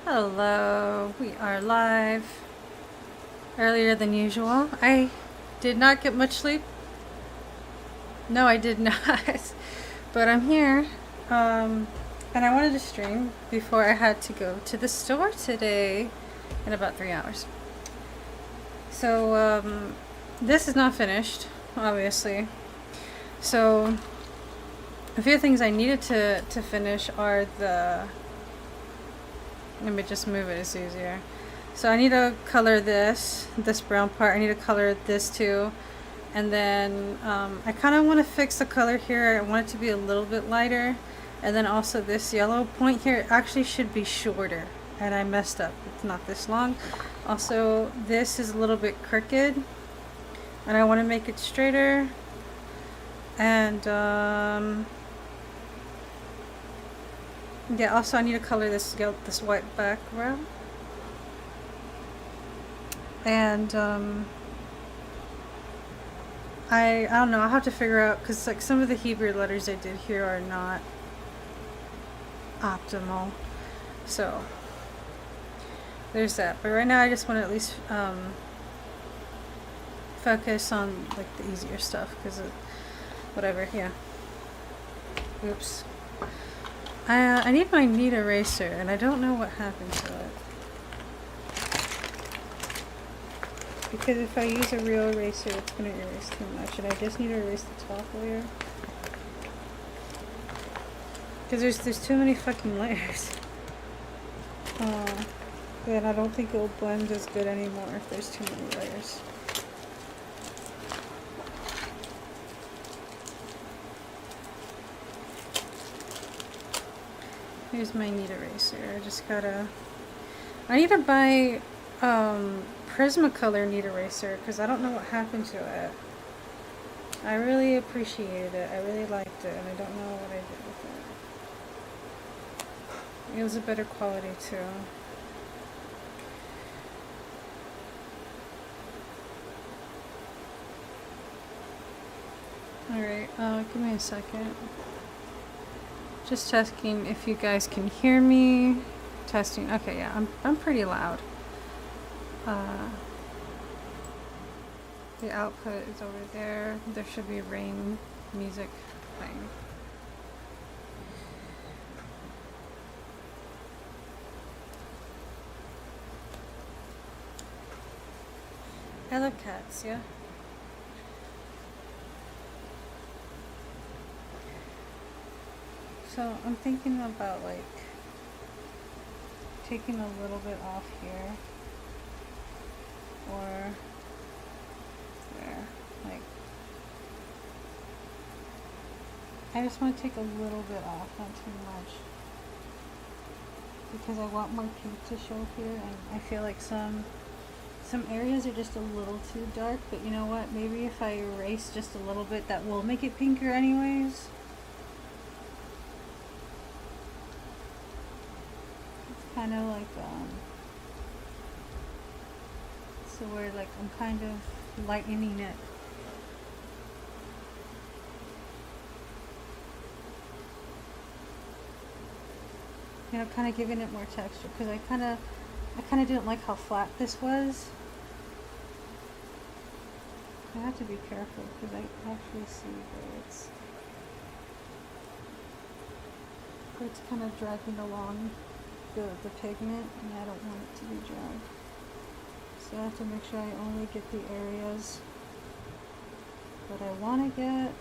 Hello, we are live earlier than usual. I did not get much sleep. No, I did not. But I'm here. And I wanted to stream before I had to go to the store today in about 3 hours. So, this is not finished, obviously. So, a few things I needed to finish are the... Let me just move it, it's easier. So I need to color this brown part. I need to color this too. And then I kind of want to fix the color here. I want it to be a little bit lighter. And then also this yellow point here actually should be shorter. And I messed up. It's not this long. Also, this is a little bit crooked. And I want to make it straighter. And yeah, also I need to color this white background. And I don't know, I'll have to figure out, because like some of the Hebrew letters I did here are not optimal. So there's that. But right now I just want to at least focus on like the easier stuff, because whatever, yeah. Oops. I need my neat eraser, and I don't know what happened to it. Because if I use a real eraser, it's going to erase too much, and I just need to erase the top layer. Because there's too many fucking layers. And I don't think it will blend as good anymore if there's too many layers. Here's my neat eraser. I need to buy Prismacolor neat eraser, because I don't know what happened to it. I really appreciated it. I really liked it, and I don't know what I did with it. It was a better quality too. Alright, give me a second. Just checking if you guys can hear me. Testing. Okay, yeah, I'm pretty loud. The output is over there. There should be rain music playing. I love cats, yeah. So I'm thinking about like taking a little bit off here, or there, like I just want to take a little bit off, not too much, because I want more pink to show here, and I feel like some areas are just a little too dark, but you know what, maybe if I erase just a little bit, that will make it pinker anyways. Kind of like so where like I'm kind of lightening it. You know, kind of giving it more texture, because I kind of didn't like how flat this was. I have to be careful, because I actually see where it's kind of dragging along the pigment, and I don't want it to be dragged. So I have to make sure I only get the areas that I want to get.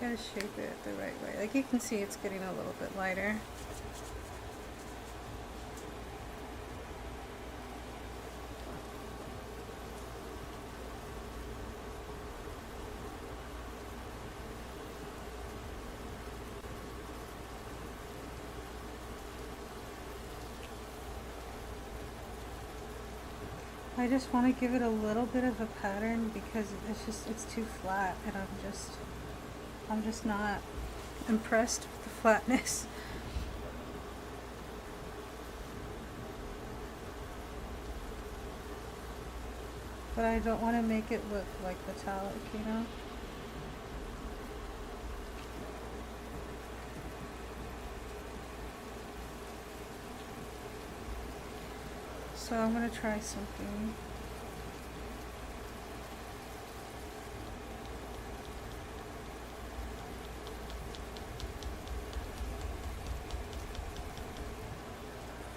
Gotta shape it the right way. Like you can see, it's getting a little bit lighter. I just want to give it a little bit of a pattern, because it's too flat, and I'm just not impressed with the flatness. But I don't want to make it look like metallic, you know? So I'm going to try something.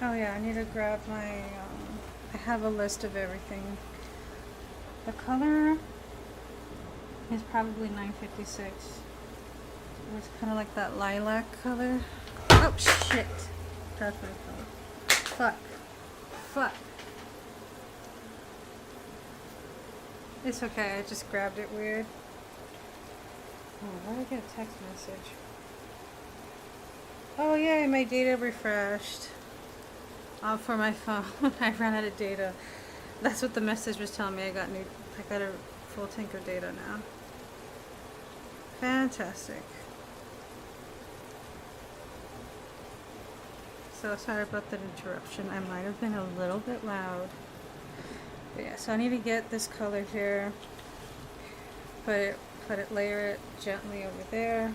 Oh yeah, I need to grab my, I have a list of everything. The color is probably 956. It's kind of like that lilac color. Oh shit! That's what I thought. Fuck. Fuck. It's okay, I just grabbed it weird. Oh, why did I get a text message? Oh yay, my data refreshed. For my phone. I ran out of data. That's what the message was telling me. I got a full tank of data now. Fantastic. So sorry about the interruption. I might have been a little bit loud. But yeah, so I need to get this color here. Layer it gently over there.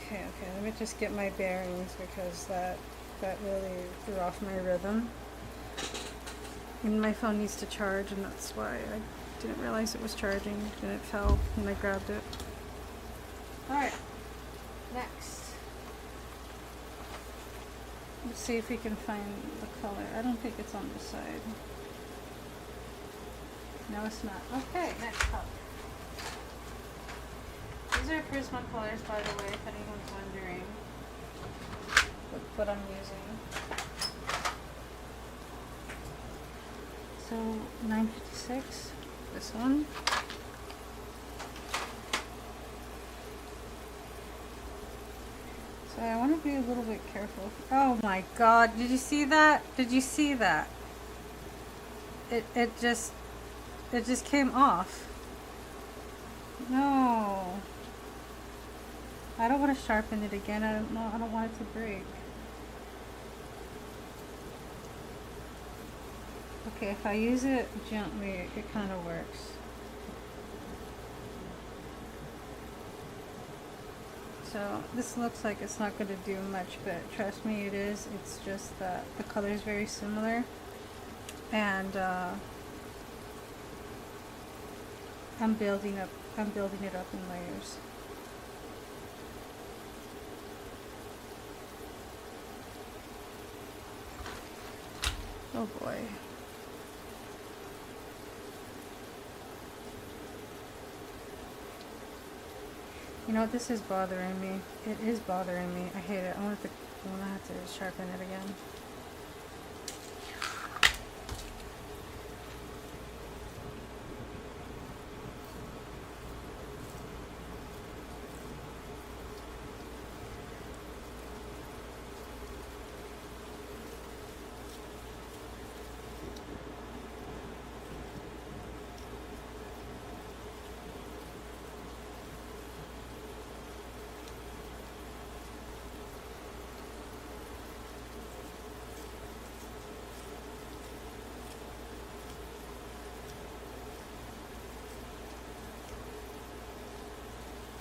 Okay, let me just get my bearings because that really threw off my rhythm. And my phone needs to charge, and that's why I didn't realize it was charging, and it fell when I grabbed it. Alright, next. Let's see if we can find the color. I don't think it's on this side. No, it's not. Okay, next color. These are Prisma colors, by the way, if anyone's wondering what I'm using. So 956, this one. So I want to be a little bit careful. Oh my god, did you see that? Did you see that? It just came off. No. I don't want to sharpen it again. I don't want it to break. Okay, if I use it gently, it kind of works. So this looks like it's not going to do much, but trust me, it is. It's just that the color is very similar, and I'm building it up in layers. Oh boy. You know what, this is bothering me. It is bothering me. I hate it. I'm gonna have to sharpen it again.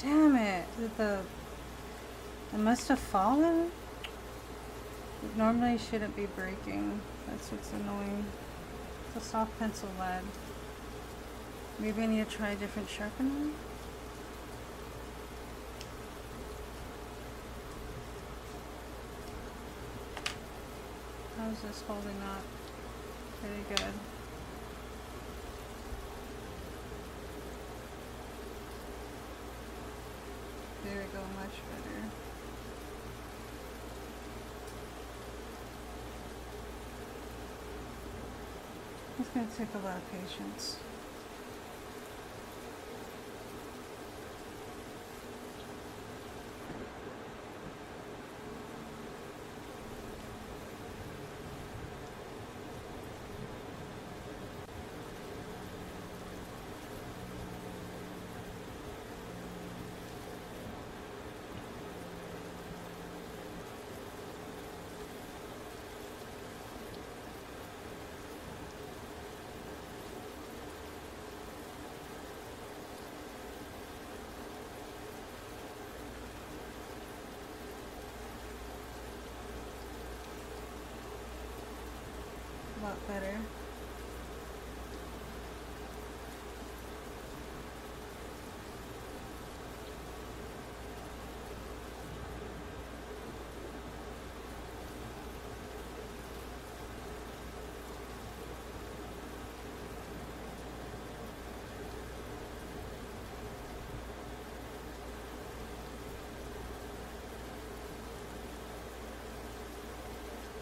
Damn it! It must have fallen? It normally shouldn't be breaking. That's what's annoying. It's a soft pencil lead. Maybe I need to try a different sharpener? How's this holding up? Very good. There we go, much better. It's going to take a lot of patience. better.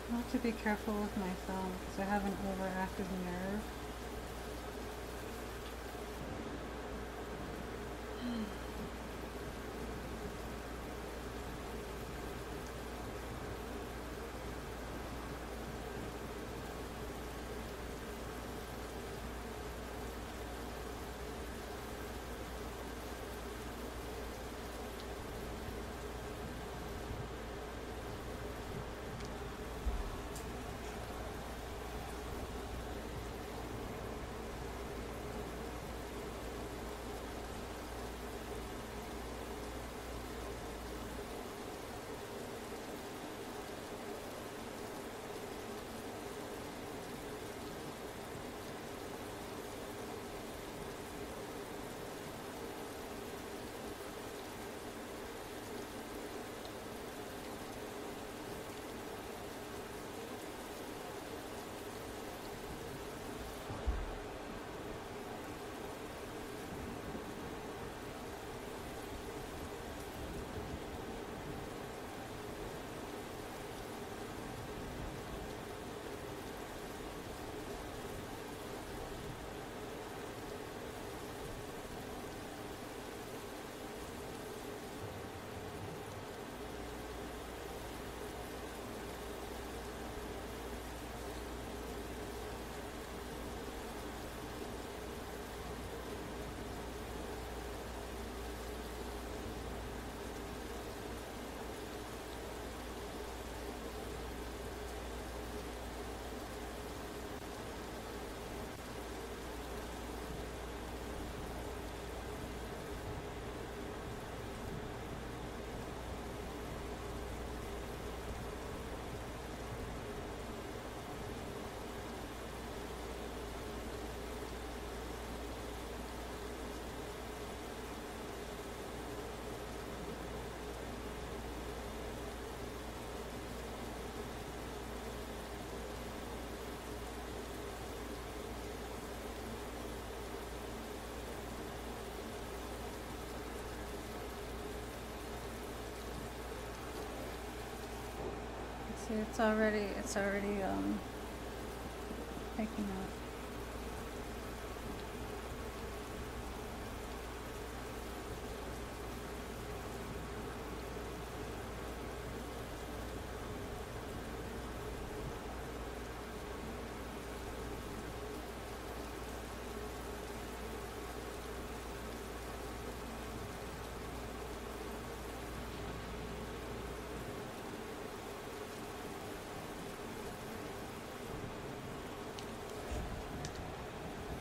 I have to be careful with my thumb because I have an overactive nerve. See, it's already picking up.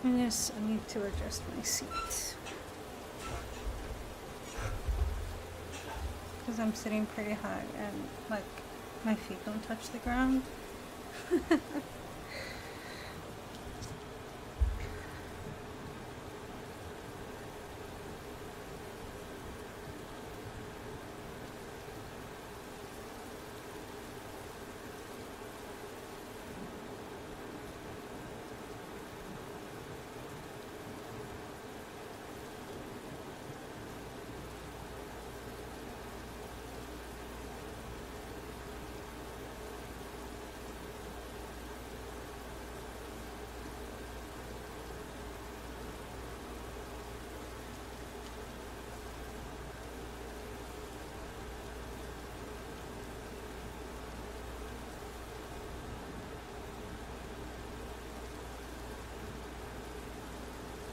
Yes, I need to adjust my seat because I'm sitting pretty high and like my feet don't touch the ground.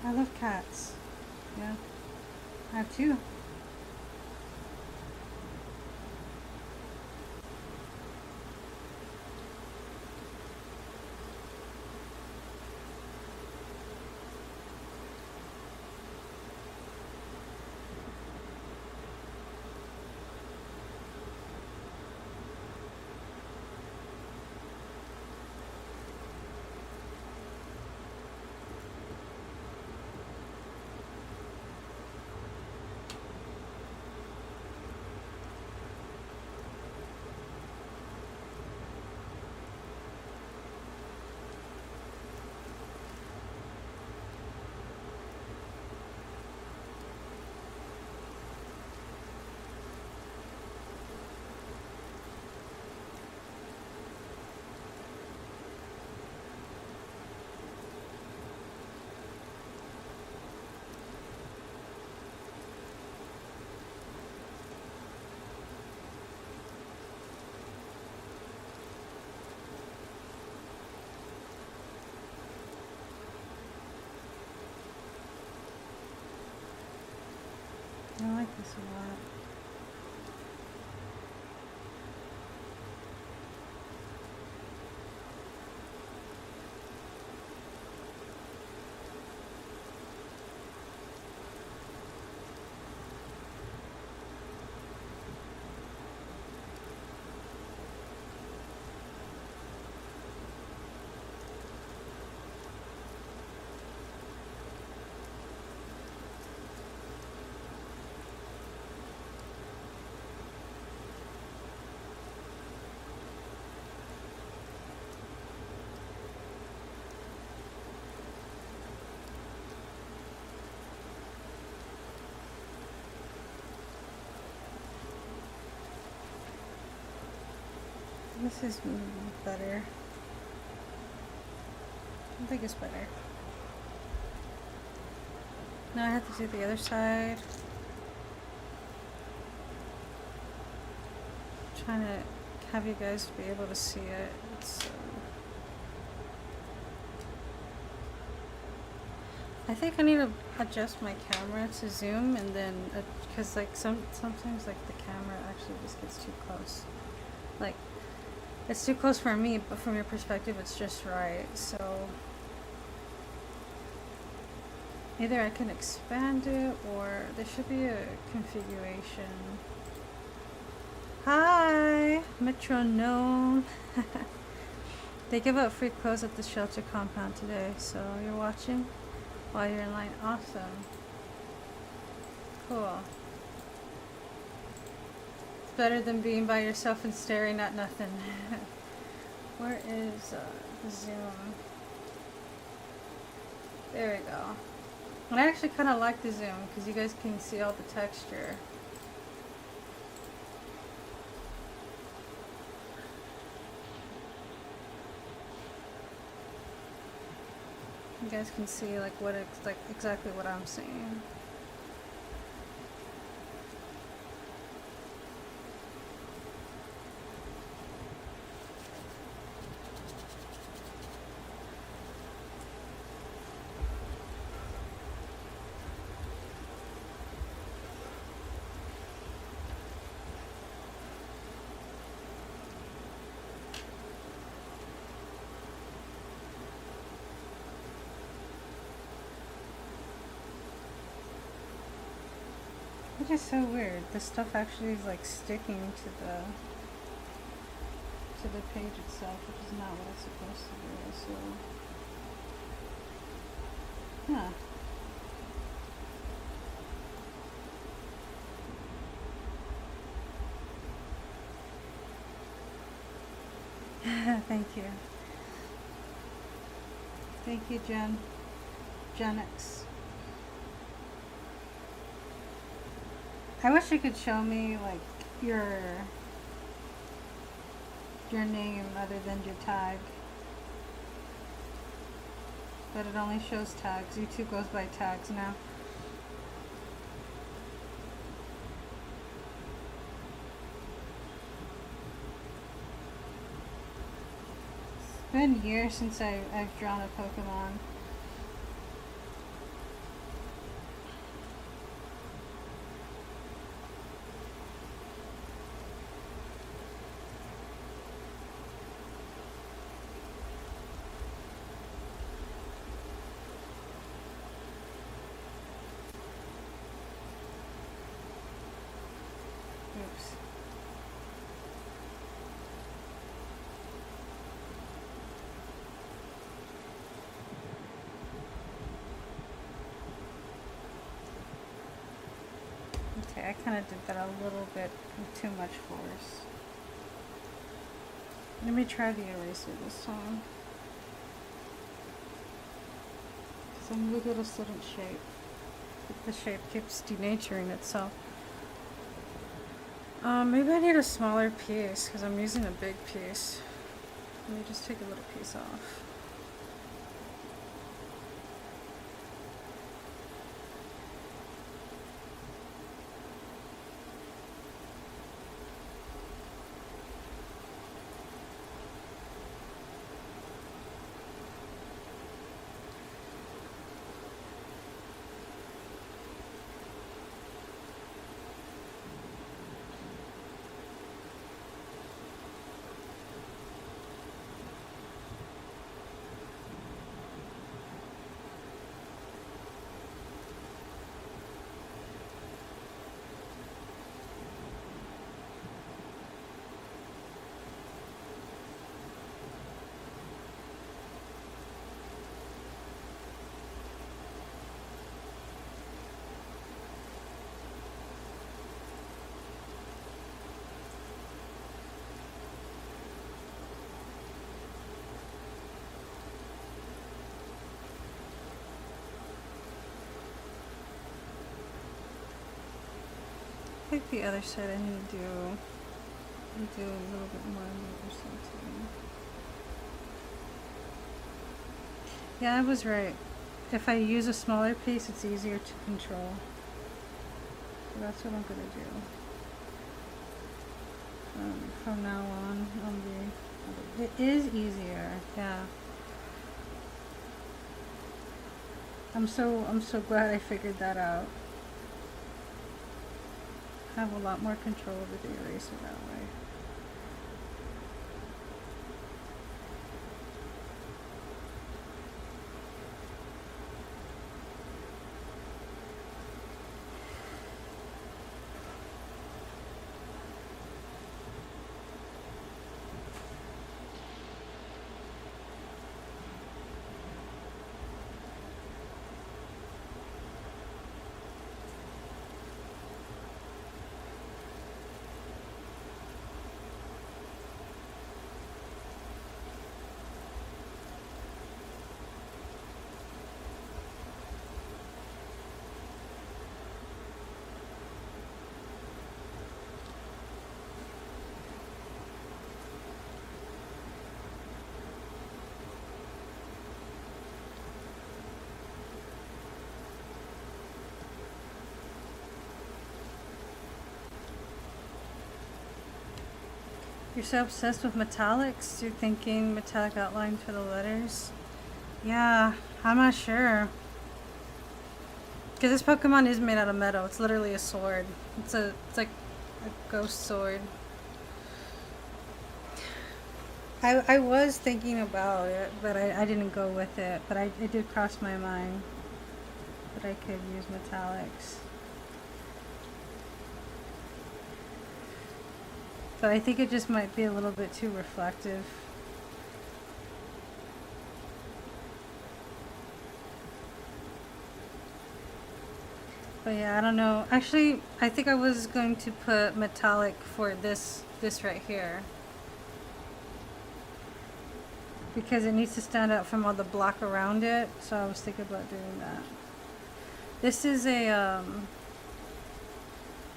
I love cats. Yeah, I have two. this a lot. This is better. I think it's better. Now I have to do the other side. I'm trying to have you guys be able to see it. I think I need to adjust my camera to zoom, and then because like sometimes like the camera actually just gets too close. Like it's too close for me, but from your perspective it's just right. So either I can expand it, or there should be a configuration. Hi, Metronome. They give out free clothes at the shelter compound today, so you're watching while you're in line. Awesome. Cool. It's better than being by yourself and staring at nothing. Where is the zoom? There we go. And I actually kind of like the zoom because you guys can see all the texture. You guys can see like what it's like, exactly what I'm seeing. Which is so weird. This stuff actually is like sticking to the page itself, which is not what it's supposed to do. So, huh. Thank you. Thank you, Jen. Genix. I wish you could show me like your name other than your tag. But it only shows tags. YouTube goes by tags now. It's been years since I've drawn a Pokemon. Okay, I kind of did that a little bit with too much force. Let me try the eraser this time. Because I'm going to get a certain shape. The shape keeps denaturing itself. Maybe I need a smaller piece because I'm using a big piece. Let me just take a little piece off. like the other side I need to do a little bit more on the other side too. Yeah, I was right. If I use a smaller piece, it's easier to control. So that's what I'm gonna do. From now on the, it is easier, yeah. I'm so glad I figured that out. I have a lot more control over the eraser that way. You're so obsessed with metallics, you're thinking metallic outline for the letters? Yeah, I'm not sure. Because this Pokemon is made out of metal. It's literally a sword. It's like a ghost sword. I was thinking about it, but I didn't go with it. But it did cross my mind that I could use metallics. But I think it just might be a little bit too reflective. But yeah, I don't know. Actually, I think I was going to put metallic for this right here. Because it needs to stand out from all the block around it. So I was thinking about doing that. This is a,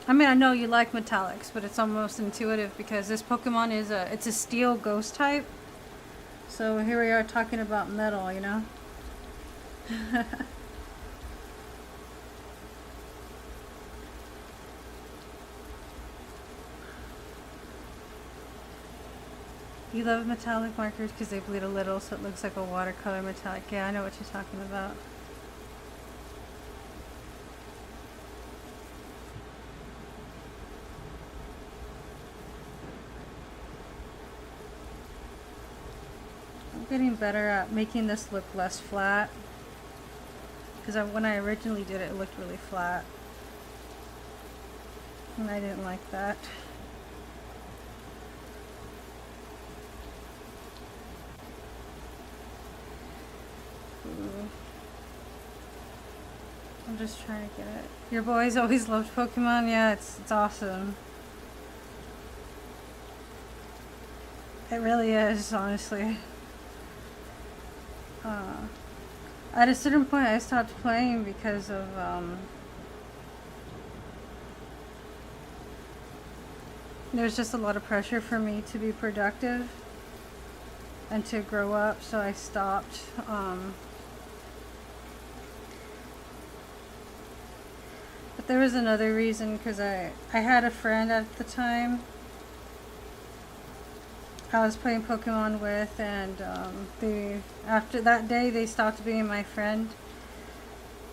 I mean, I know you like metallics, but it's almost intuitive because this Pokemon is it's a steel ghost type. So here we are talking about metal, you know? You love metallic markers because they bleed a little so it looks like a watercolor metallic. Yeah, I know what you're talking about. I'm getting better at making this look less flat. Because when I originally did it, it looked really flat. And I didn't like that. I'm just trying to get it. Your boys always loved Pokemon? Yeah, it's awesome. It really is, honestly. At a certain point I stopped playing because of there's just a lot of pressure for me to be productive and to grow up, so I stopped. But there was another reason, because I had a friend at the time I was playing Pokemon with, and they, after that day, they stopped being my friend.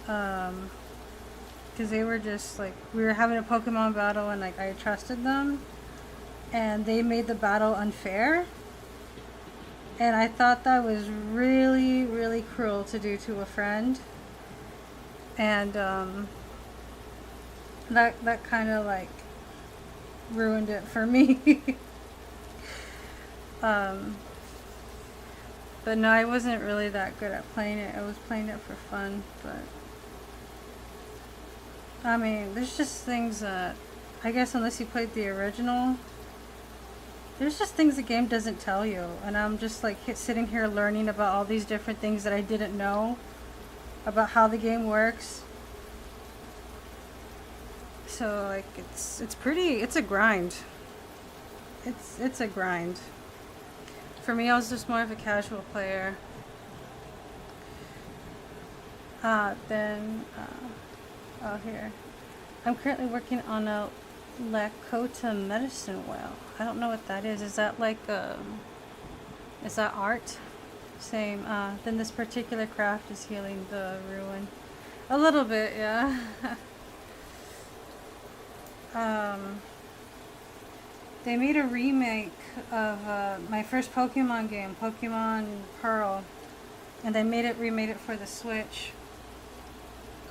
Because they were just like, we were having a Pokemon battle and like I trusted them, and they made the battle unfair. And I thought that was really, really cruel to do to a friend. And that kind of like ruined it for me. But no, I wasn't really that good at playing it. I was playing it for fun, but I mean, there's just things that, I guess unless you played the original, there's just things the game doesn't tell you. And I'm just like sitting here learning about all these different things that I didn't know about how the game works. So like it's a grind. It's a grind. For me, I was just more of a casual player. Oh, here. I'm currently working on a Lakota medicine well. I don't know what that is. Is that like, is that art? Same. Then this particular craft is healing the ruin. A little bit, yeah. They made a remake of my first Pokemon game, Pokemon Pearl, and they remade it for the Switch,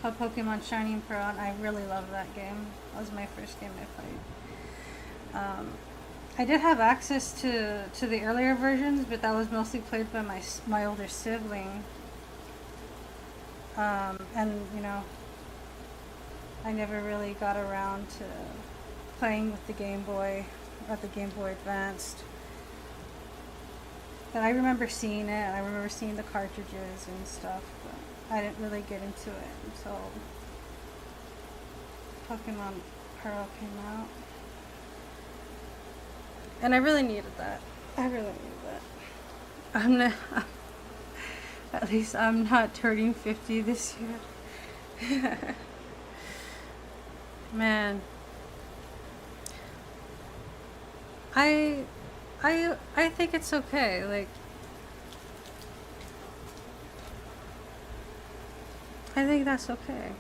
called Pokemon Shining Pearl, and I really love that game. That was my first game I played. I did have access to the earlier versions, but that was mostly played by my older sibling. And you know, I never really got around to playing with the Game Boy or the Game Boy Advanced. But I remember seeing it, and I remember seeing the cartridges and stuff, but I didn't really get into it until Pokemon Pearl came out. And I really needed that. I really needed that. I'm not, at least I'm not turning 50 this year. Man. I think it's okay. Like, I think that's okay.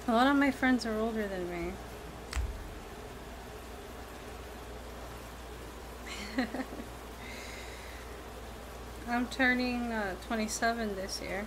A lot of my friends are older than me. I'm turning 27 this year.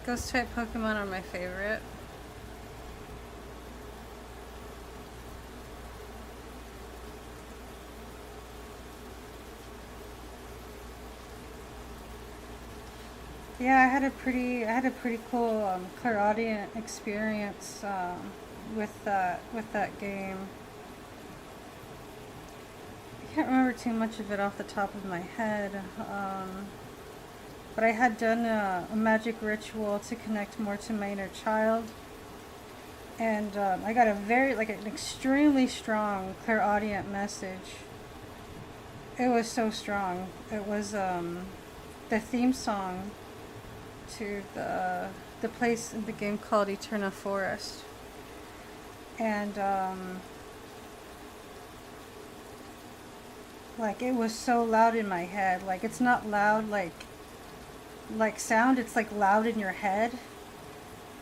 Ghost type Pokemon are my favorite. Yeah, I had a pretty cool clairaudient experience with that game. I can't remember too much of it off the top of my head. But I had done a magic ritual to connect more to my inner child, and I got an extremely strong clairaudient message. It was so strong. It was the theme song to the place in the game called Eterna Forest, and like it was so loud in my head. Like, it's not loud like sound, it's like loud in your head,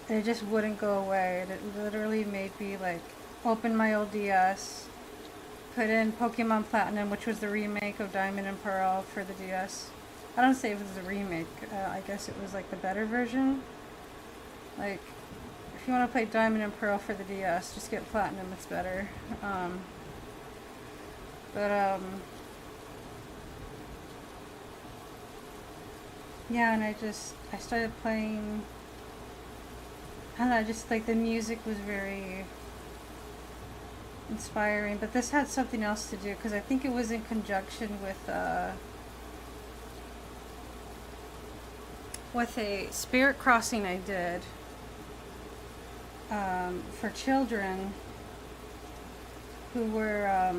and it just wouldn't go away. And it literally made me like open my old DS, put in Pokemon Platinum, which was the remake of Diamond and Pearl for the DS. I don't say it was the remake, I guess it was like the better version. Like, if you want to play Diamond and Pearl for the DS, just get Platinum, it's better. Yeah, and I started playing, I don't know, just like the music was very inspiring, but this had something else to do, because I think it was in conjunction with a spirit crossing I did for children who were,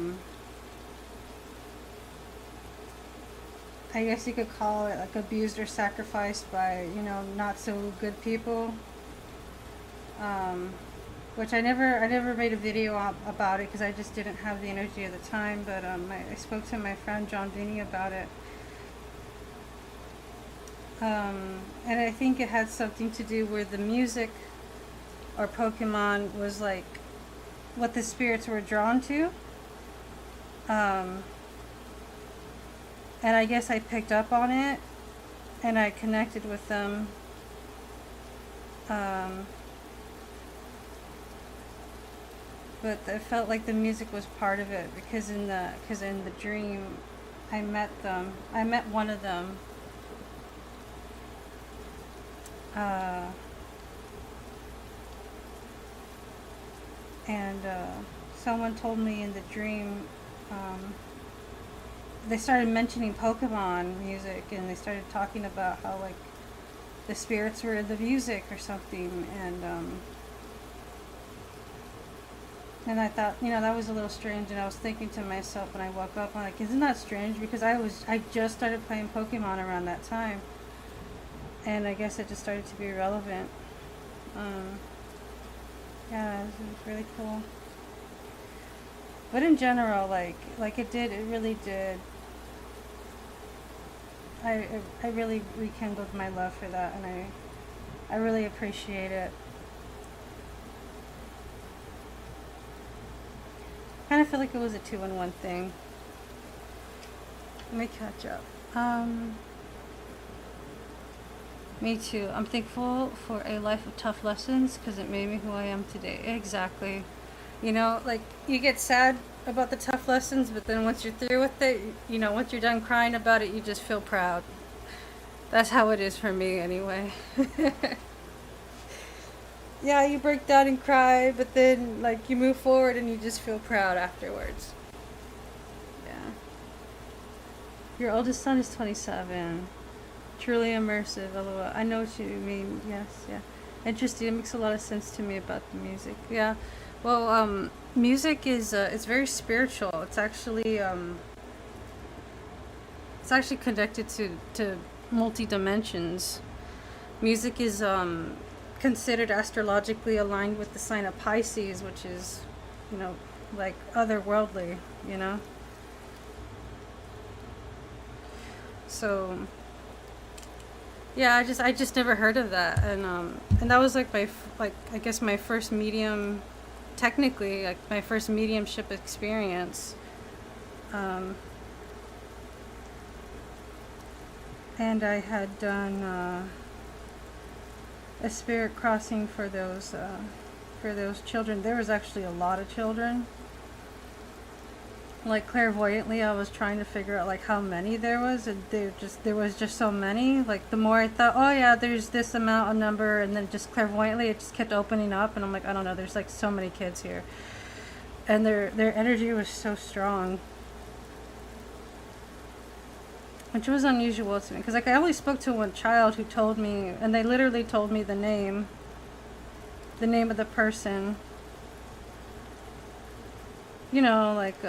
I guess you could call it like abused or sacrificed by, you know, not so good people. Which I never made a video about it because I just didn't have the energy at the time. But I spoke to my friend John Vinny about it. And I think it had something to do with the music or Pokemon was like what the spirits were drawn to. And I guess I picked up on it, and I connected with them. but I felt like the music was part of it, because in the dream I met them. I met one of them. And someone told me in the dream, they started mentioning Pokemon music, and they started talking about how like the spirits were in the music or something, and I thought, that was a little strange, and I was thinking to myself when I woke up, I'm like, isn't that strange? Because I just started playing Pokemon around that time, and I guess it just started to be relevant. Yeah, it was really cool. But in general, like it really did. I really rekindled my love for that, and I really appreciate it. Kind of feel like it was a 2-in-1 thing. Let me catch up. Me too. I'm thankful for a life of tough lessons because it made me who I am today. Exactly. Like you get sad about the tough lessons, but then once you're through with it, once you're done crying about it, you just feel proud. That's how it is for me anyway. Yeah, you break down and cry, but then like you move forward and you just feel proud afterwards. Yeah. Your oldest son is 27. Truly immersive, LOL. I know what you mean. Yes, yeah. Interesting. It makes a lot of sense to me about the music. Yeah. Well, music is it's very spiritual. It's actually connected to multi dimensions. Music is considered astrologically aligned with the sign of Pisces, which is, like otherworldly. So yeah, I just never heard of that, and that was like I guess my first medium, technically like my first mediumship experience, and I had done a spirit crossing for those children. There was actually a lot of children. Like clairvoyantly, I was trying to figure out like how many there was, and there was just so many. Like the more I thought, oh yeah, there's this amount of number, and then just clairvoyantly it just kept opening up, and I'm like, I don't know, there's like so many kids here, and their energy was so strong, which was unusual to me, because like I only spoke to one child who told me, and they literally told me the name of the person. Like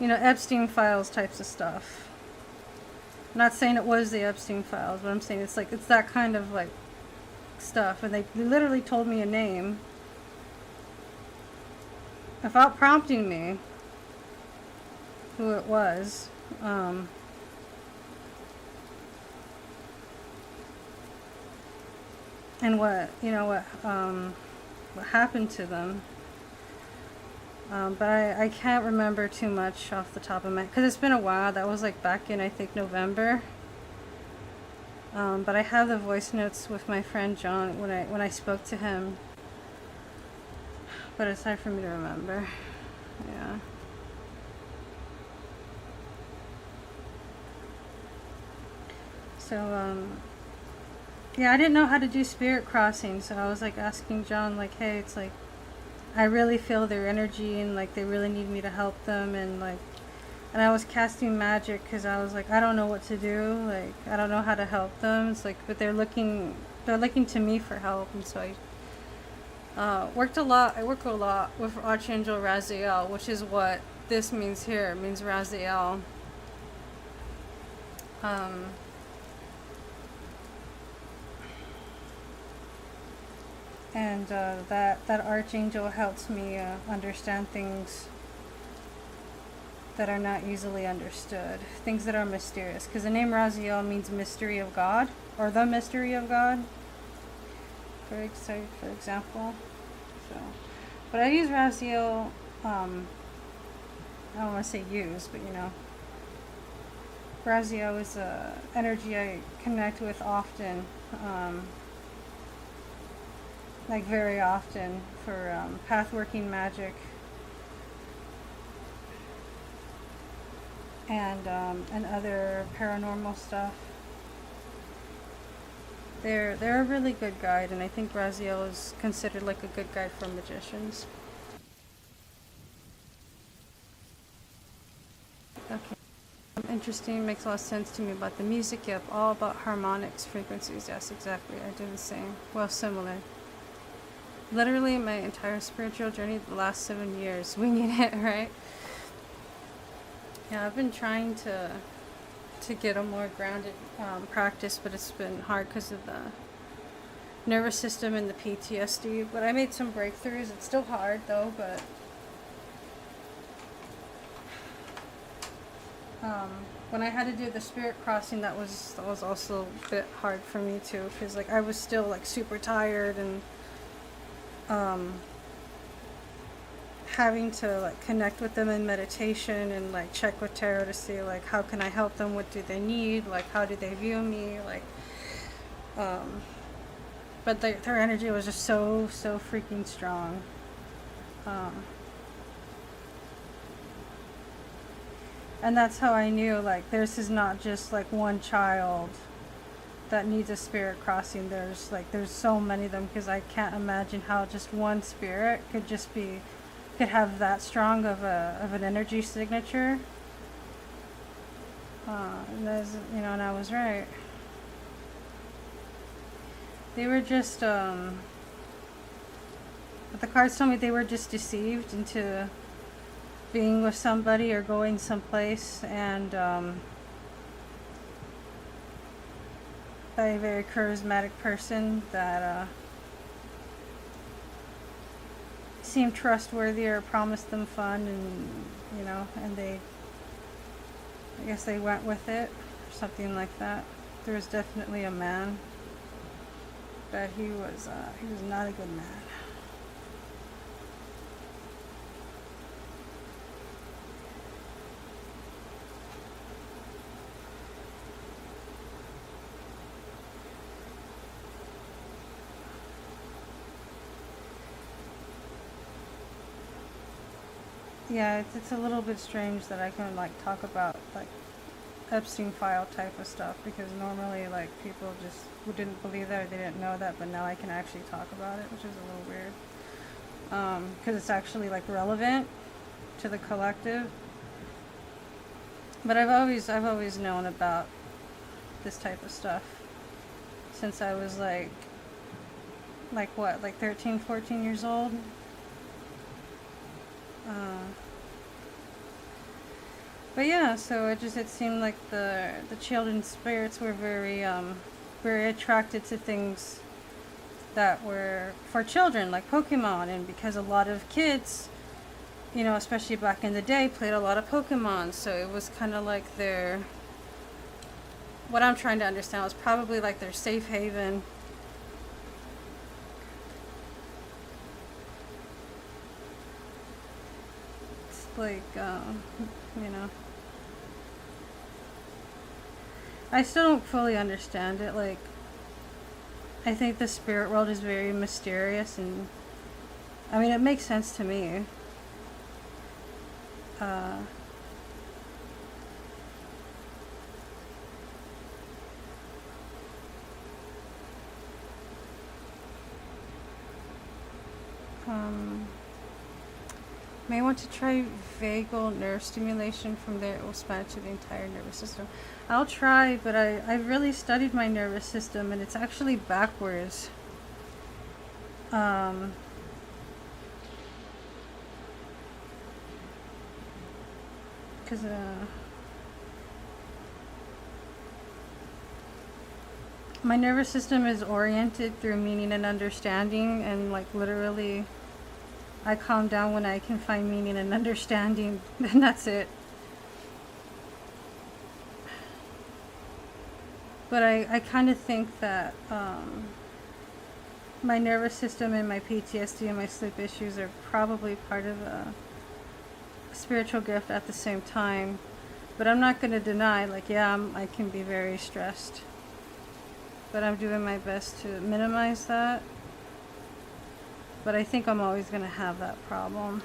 Epstein files types of stuff. I'm not saying it was the Epstein files, but I'm saying it's that kind of like stuff, and they literally told me a name without prompting me who it was. And what happened to them. But I can't remember too much off the top of my, because it's been a while. That was like back in I think November. But I have the voice notes with my friend John when I spoke to him. But it's hard for me to remember. Yeah. So yeah, I didn't know how to do spirit crossing, so I was like asking John, like, hey, it's like I really feel their energy, and like they really need me to help them, and I was casting magic because I was like, I don't know what to do, like I don't know how to help them. It's like, but they're looking to me for help, and so I work a lot with Archangel Raziel, which is what this means here. It means Raziel. And that archangel helps me understand things that are not easily understood, things that are mysterious, because the name Raziel means mystery of God, or the mystery of God, for example. So, but I use Raziel, I don't want to say use, but Raziel is energy I connect with often. like very often for path working magic and other paranormal stuff. They're a really good guide, and I think Raziel is considered like a good guide for magicians. Okay. Interesting, makes a lot of sense to me about the music. Yep, all about harmonics, frequencies. Yes, exactly. I do the same. Well, similar. Literally my entire spiritual journey the last 7 years, winging it, right? Yeah, I've been trying to get a more grounded practice, but it's been hard because of the nervous system and the PTSD. But I made some breakthroughs. It's still hard though, but when I had to do the spirit crossing, that was also a bit hard for me too, because like I was still like super tired and having to like connect with them in meditation and like check with tarot to see like how can I help them, what do they need, like how do they view me, like but their energy was just so freaking strong. And that's how I knew like this is not just like one child that needs a spirit crossing. There's so many of them, because I can't imagine how just one spirit could have that strong of an energy signature. And and I was right. They were just but the cards told me they were just deceived into being with somebody or going someplace, and by a very charismatic person that seemed trustworthy or promised them fun, and and I guess they went with it or something like that. There was definitely a man, but he was not a good man. Yeah, it's a little bit strange that I can like talk about like Epstein file type of stuff, because normally like people just who didn't believe that or they didn't know that, but now I can actually talk about it, which is a little weird, because it's actually like relevant to the collective. But I've always known about this type of stuff since I was like 13, 14 years old. But yeah, so it seemed like the children's spirits were very attracted to things that were for children, like Pokemon, and because a lot of kids, especially back in the day, played a lot of Pokemon, so it was kind of like what I'm trying to understand was probably like their safe haven. It's like, I still don't fully understand it. Like, I think the spirit world is very mysterious, and I mean, it makes sense to me. May want to try vagal nerve stimulation. From there it will span to the entire nervous system. I'll try, but I've really studied my nervous system, and it's actually backwards. Because my nervous system is oriented through meaning and understanding, and like literally I calm down when I can find meaning and understanding, and that's it. But I kind of think that my nervous system and my PTSD and my sleep issues are probably part of a spiritual gift at the same time. But I'm not going to deny, like, yeah, I can be very stressed. But I'm doing my best to minimize that. but I think I'm always going to have that problem.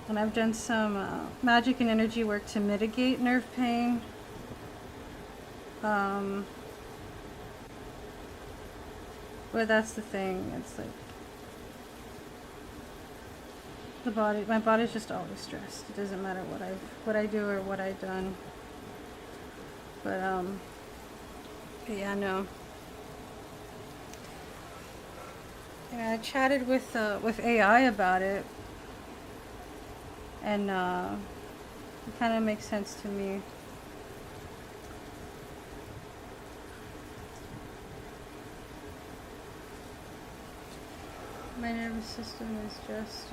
And I've done some magic and energy work to mitigate nerve pain. But that's the thing. It's like my body's just always stressed. It doesn't matter what I do or what I've done. But yeah, no. Yeah, I chatted with AI about it, and it kind of makes sense to me. My nervous system is just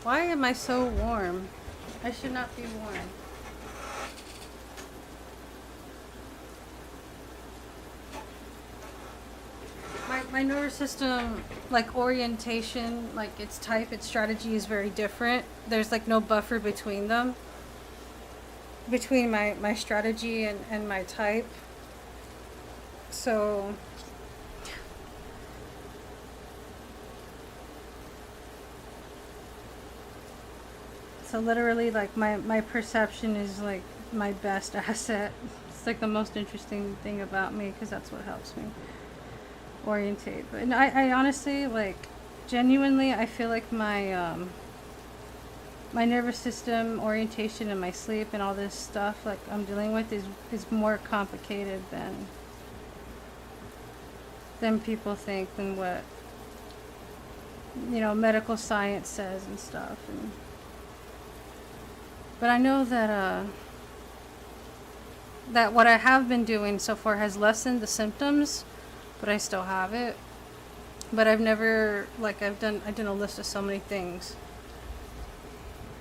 why am I so warm? I should not be warm. My nervous system, like orientation, like its type, its strategy is very different. There's like no buffer between them. Between my strategy and my type. So literally, like my perception is like my best asset. It's like the most interesting thing about me, because that's what helps me orientate. But and I honestly, like, genuinely, I feel like my my nervous system orientation and my sleep and all this stuff like I'm dealing with is more complicated than people think, than what, you know, medical science says and stuff. But I know that that what I have been doing so far has lessened the symptoms, but I still have it. But I've never, like, I did a list of so many things.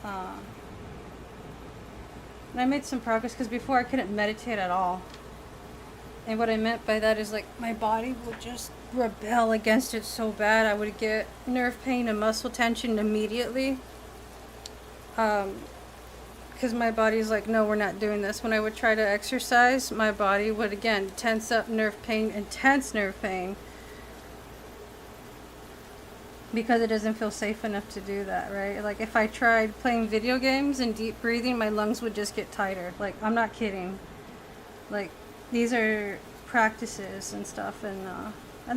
And I made some progress, because before I couldn't meditate at all. And what I meant by that is, like, my body would just rebel against it so bad. I would get nerve pain and muscle tension immediately. Because my body's like, no, we're not doing this. When I would try to exercise, my body would, again, tense up, nerve pain, intense nerve pain. Because it doesn't feel safe enough to do that, right? Like, if I tried playing video games and deep breathing, my lungs would just get tighter. Like, I'm not kidding. Like, these are practices and stuff, and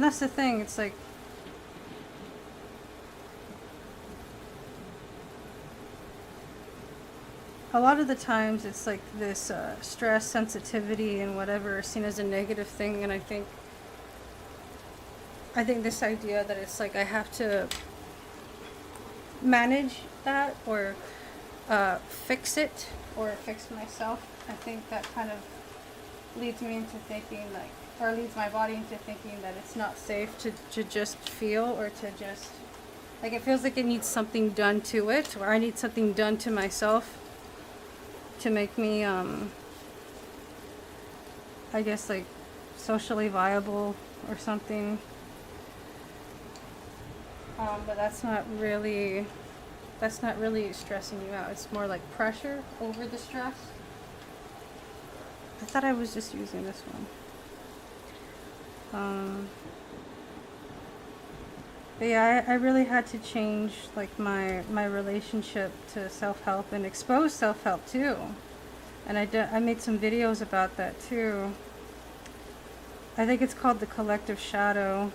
that's the thing. It's like, a lot of the times it's like this stress, sensitivity, and whatever is seen as a negative thing, and I think this idea that it's like I have to manage that or fix it or fix myself, I think that kind of leads me into thinking, like, or leads my body into thinking that it's not safe to just feel, or to just, like, it feels like it needs something done to it, or I need something done to myself to make me, I guess, like, socially viable or something. But that's not really stressing you out. It's more like pressure over the stress. I thought I was just using this one. But yeah, I really had to change, like, my relationship to self-help, and expose self-help too. And I made some videos about that too. I think it's called The Collective Shadow.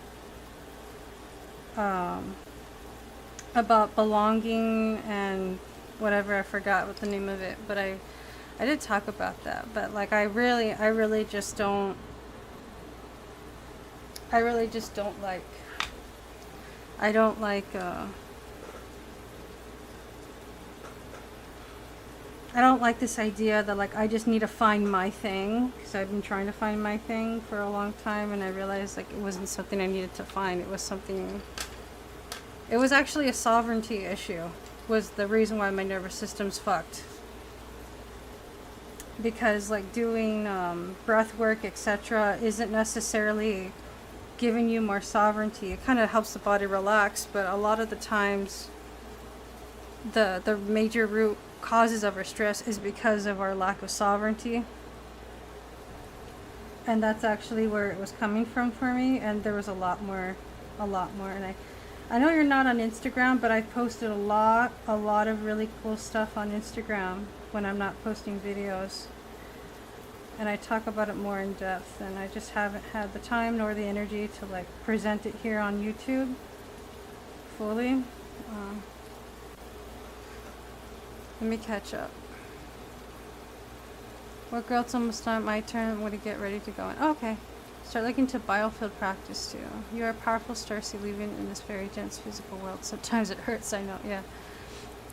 About belonging and whatever, I forgot what the name of it, but I did talk about that. But, like, I really just don't like, I don't like this idea that, like, I just need to find my thing, because I've been trying to find my thing for a long time, and I realized, like, it wasn't something I needed to find. It was actually a sovereignty issue, was the reason why my nervous system's fucked. Because, like, doing breath work, etc., isn't necessarily giving you more sovereignty. It kind of helps the body relax, but a lot of the times the major root causes of our stress is because of our lack of sovereignty. And that's actually where it was coming from for me, and there was a lot more. And I know you're not on Instagram, but I've posted a lot of really cool stuff on Instagram when I'm not posting videos. And I talk about it more in depth, and I just haven't had the time nor the energy to like present it here on YouTube fully. Let me catch up. Well, girl, it's almost not my turn. I'm going to get ready to go in. Oh, okay. Start looking to biofield practice too. You are a powerful starseed living in this very dense physical world. Sometimes it hurts, I know. Yeah.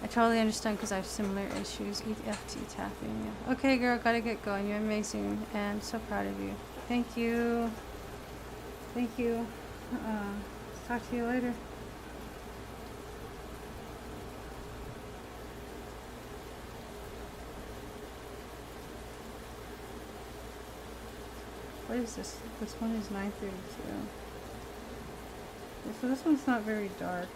I totally understand because I have similar issues. EFT tapping. Yeah. Okay, girl, gotta get going. You're amazing and so proud of you. Thank you. Thank you. Talk to you later. What is this? This one is 932. So this one's not very dark.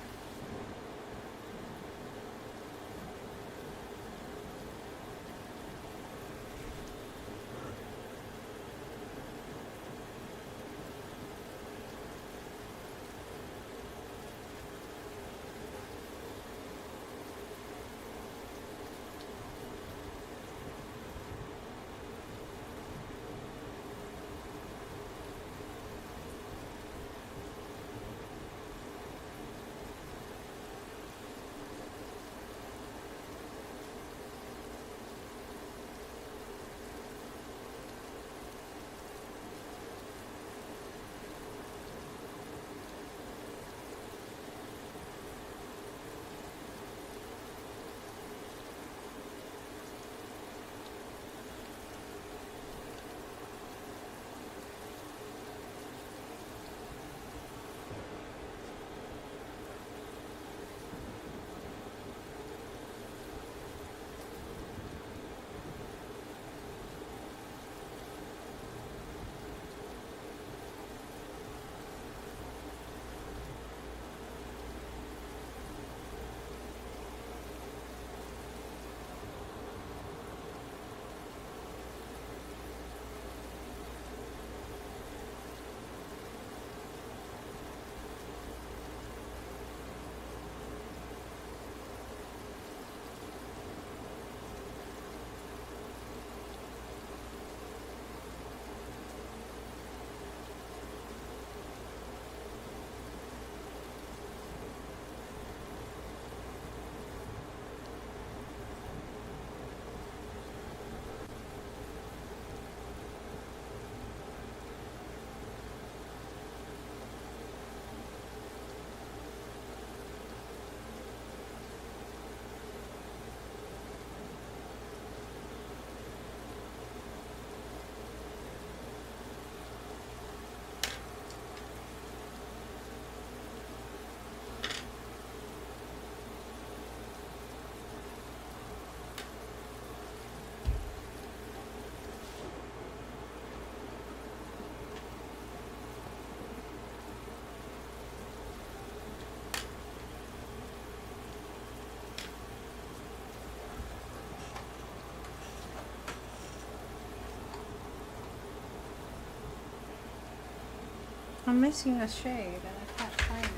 I'm missing a shade and I can't find it.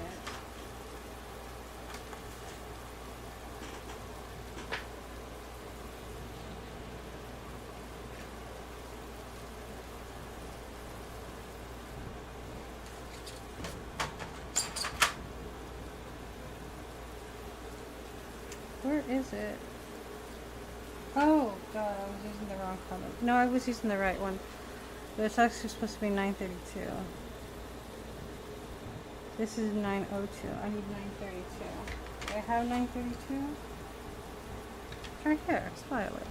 Where is it? Oh god, I was using the wrong color. No, I was using the right one. But it's actually supposed to be 932. This is 902. I need 932. Do I have 932? It's right here. It's violet.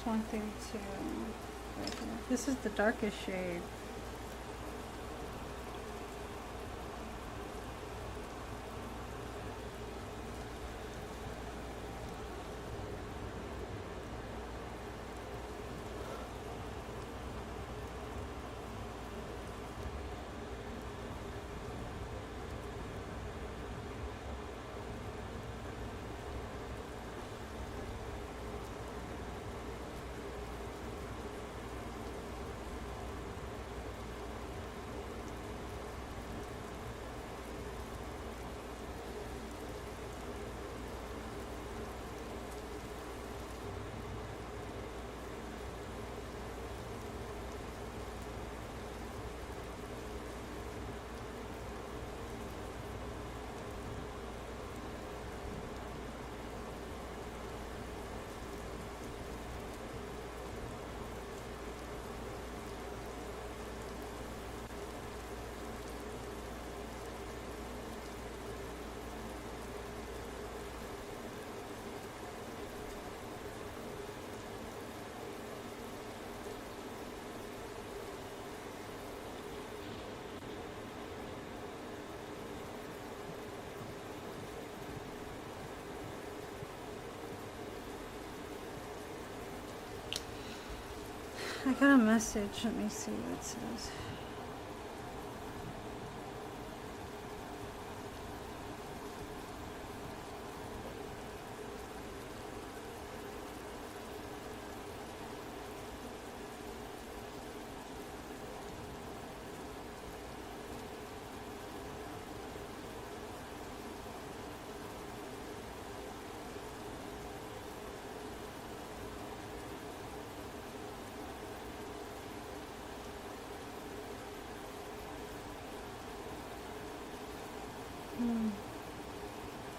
132. This is the darkest shade. I got a message. Let me see what it says.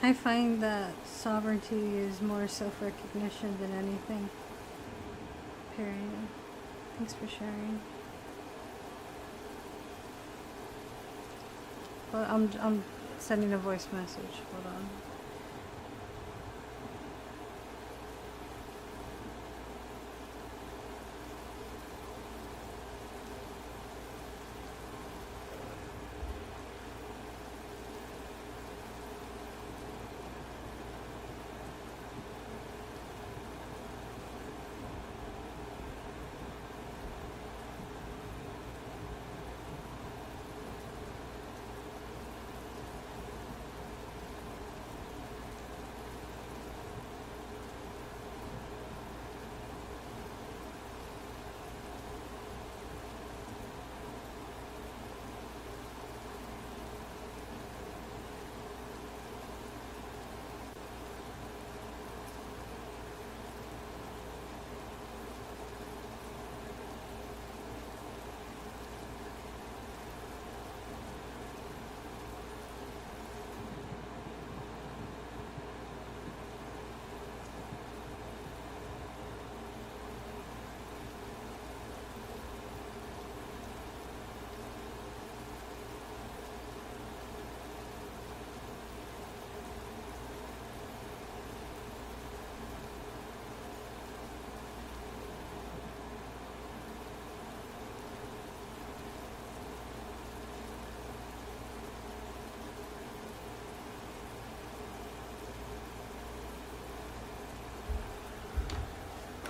I find that sovereignty is more self-recognition than anything. Period. Thanks for sharing. Well, I'm sending a voice message. Hold on.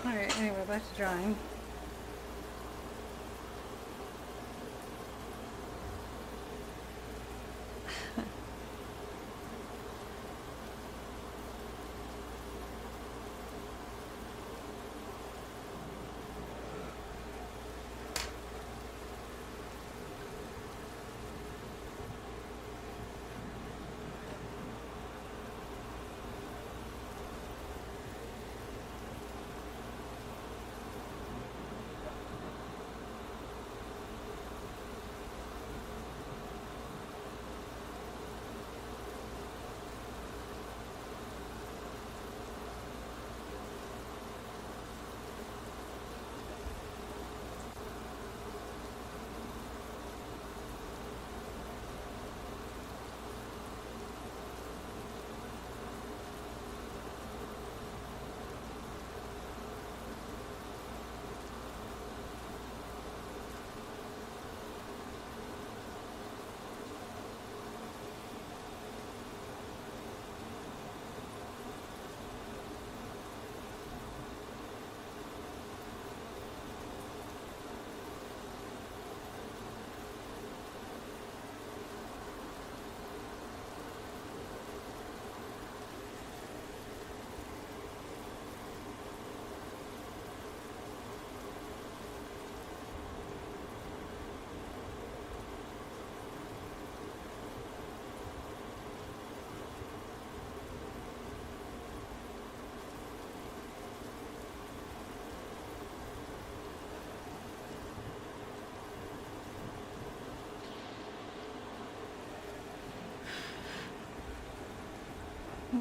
Alright, anyway, back to drawing.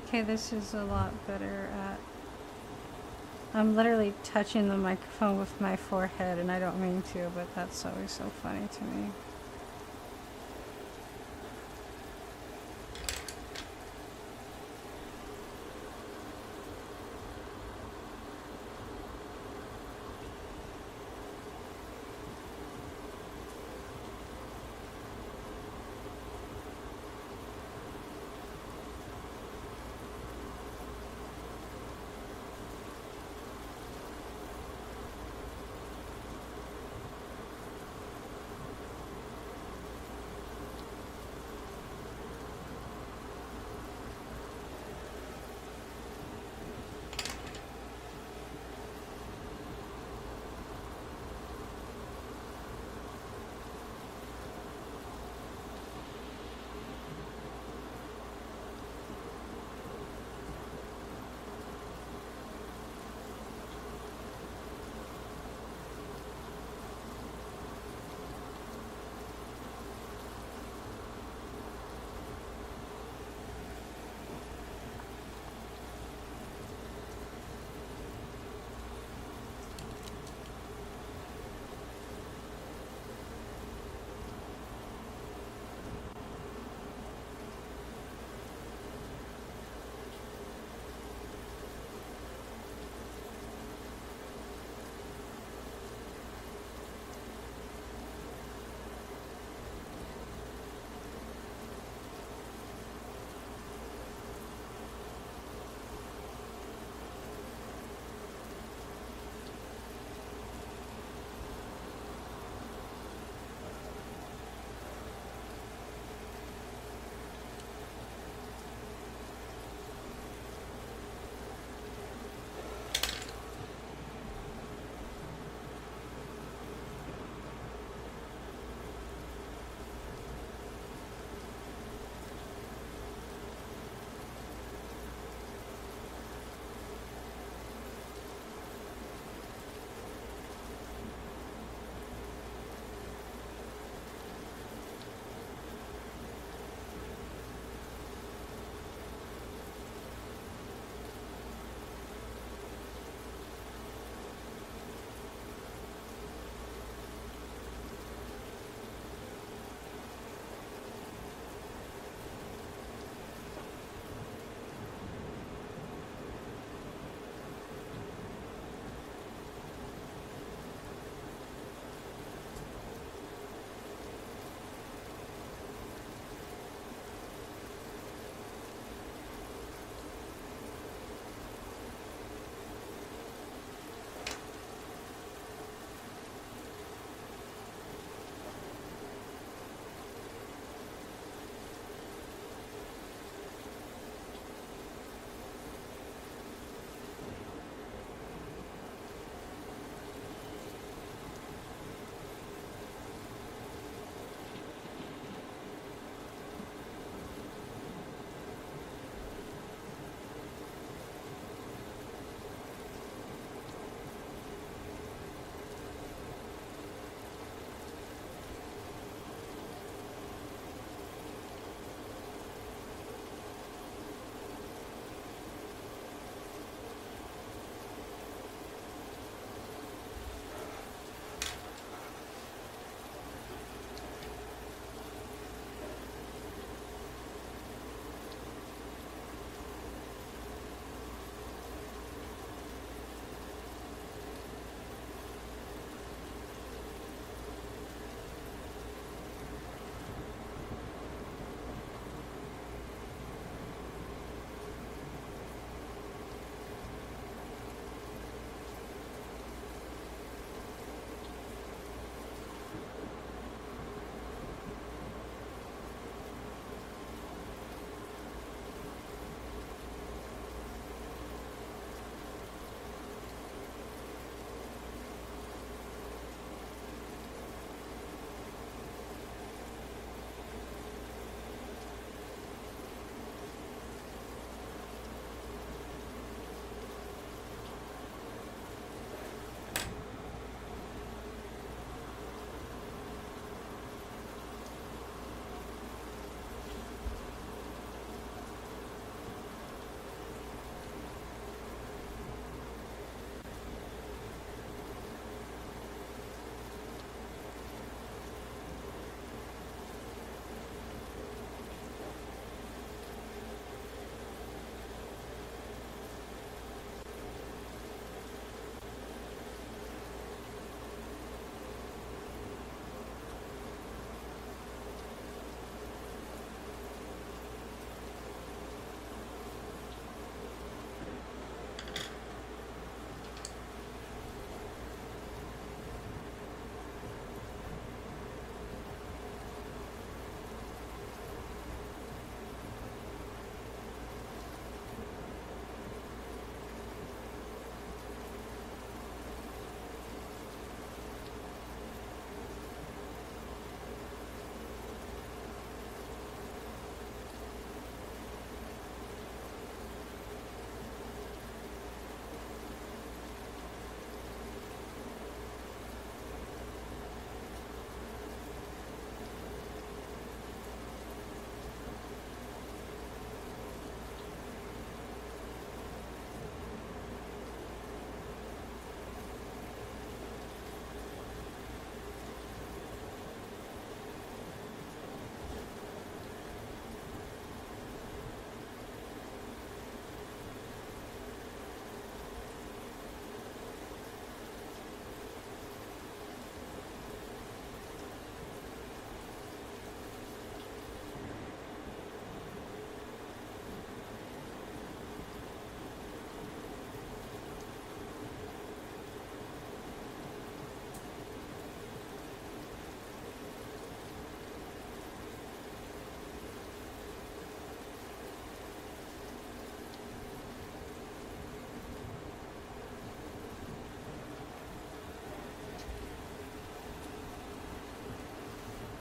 Okay, this is a lot better at... I'm literally touching the microphone with my forehead, and I don't mean to, but that's always so funny to me.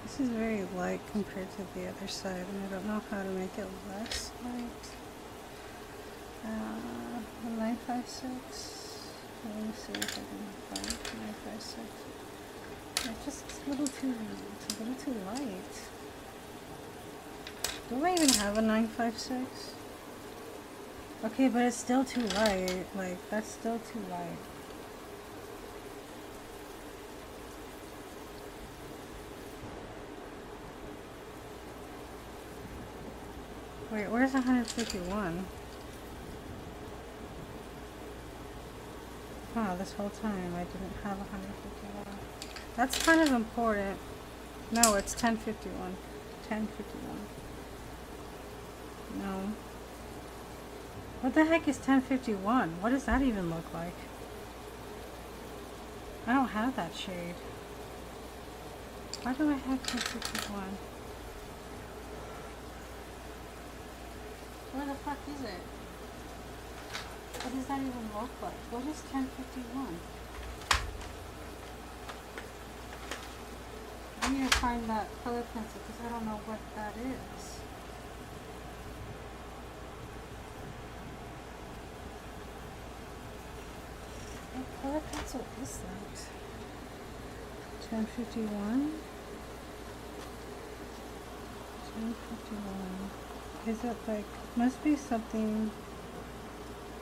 This is very light compared to the other side, and I don't know how to make it less light. 956. Let me see if I can find 956. It's just a little too light. Do I even have a 956? Okay, but it's still too light. Like, that's still too light. Wait, where's 151? Wow, this whole time I didn't have 151. That's kind of important. No, it's 1051. 1051. No. What the heck is 1051? What does that even look like? I don't have that shade. Why do I have 1051? Where the fuck is it? What does that even look like? What is 1051? I need to find that color pencil because I don't know what that is. What color pencil is that? 1051? 1051. Is it like, must be something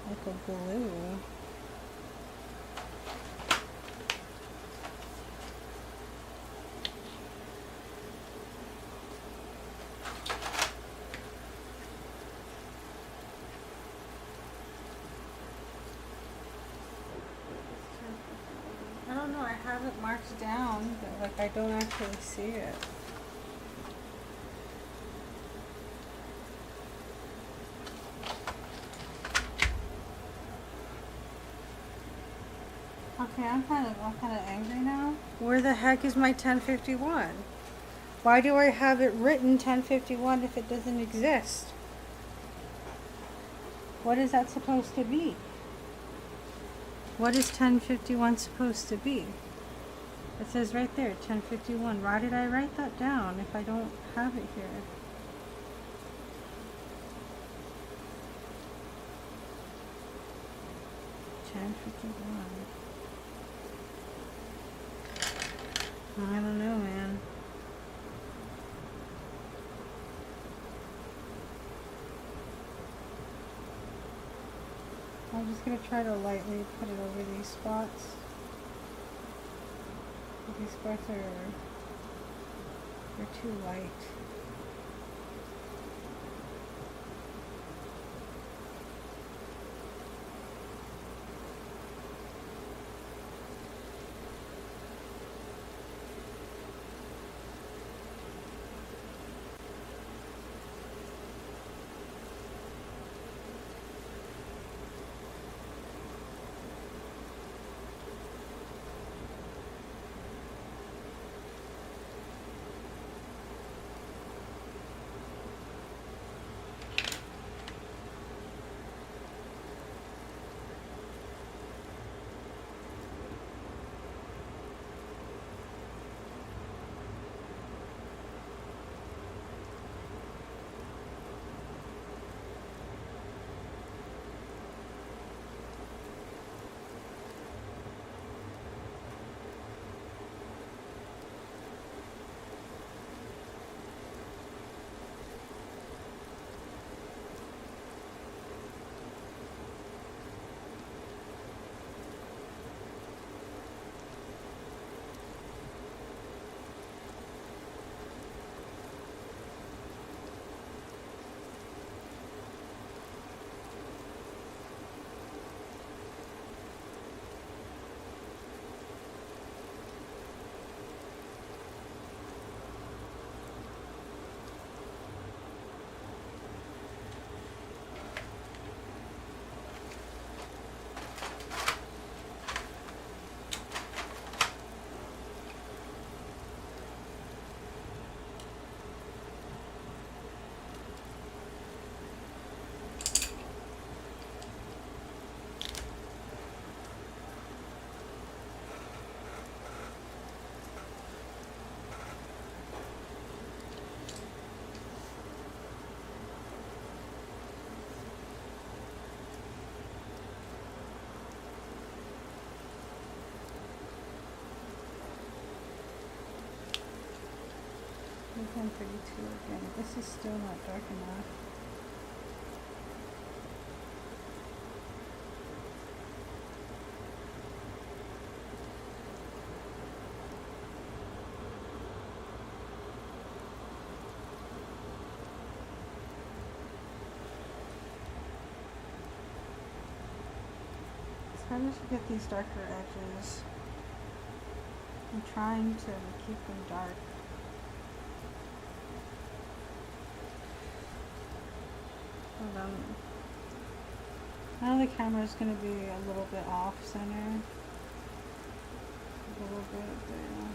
like a blue. I don't know, I have it marked down, but like I don't actually see it. Okay, I'm kind of angry now. Where the heck is my 1051? Why do I have it written 1051 if it doesn't exist? What is that supposed to be? What is 1051 supposed to be? It says right there, 1051. Why did I write that down if I don't have it here? I don't know, man. I'm just gonna try to lightly put it over these spots. These spots are too light. 10:32 again. This is still not dark enough. It's hard to get these darker edges. I'm trying to keep them dark. Hold on. Now the camera's going to be a little bit off center. A little bit there.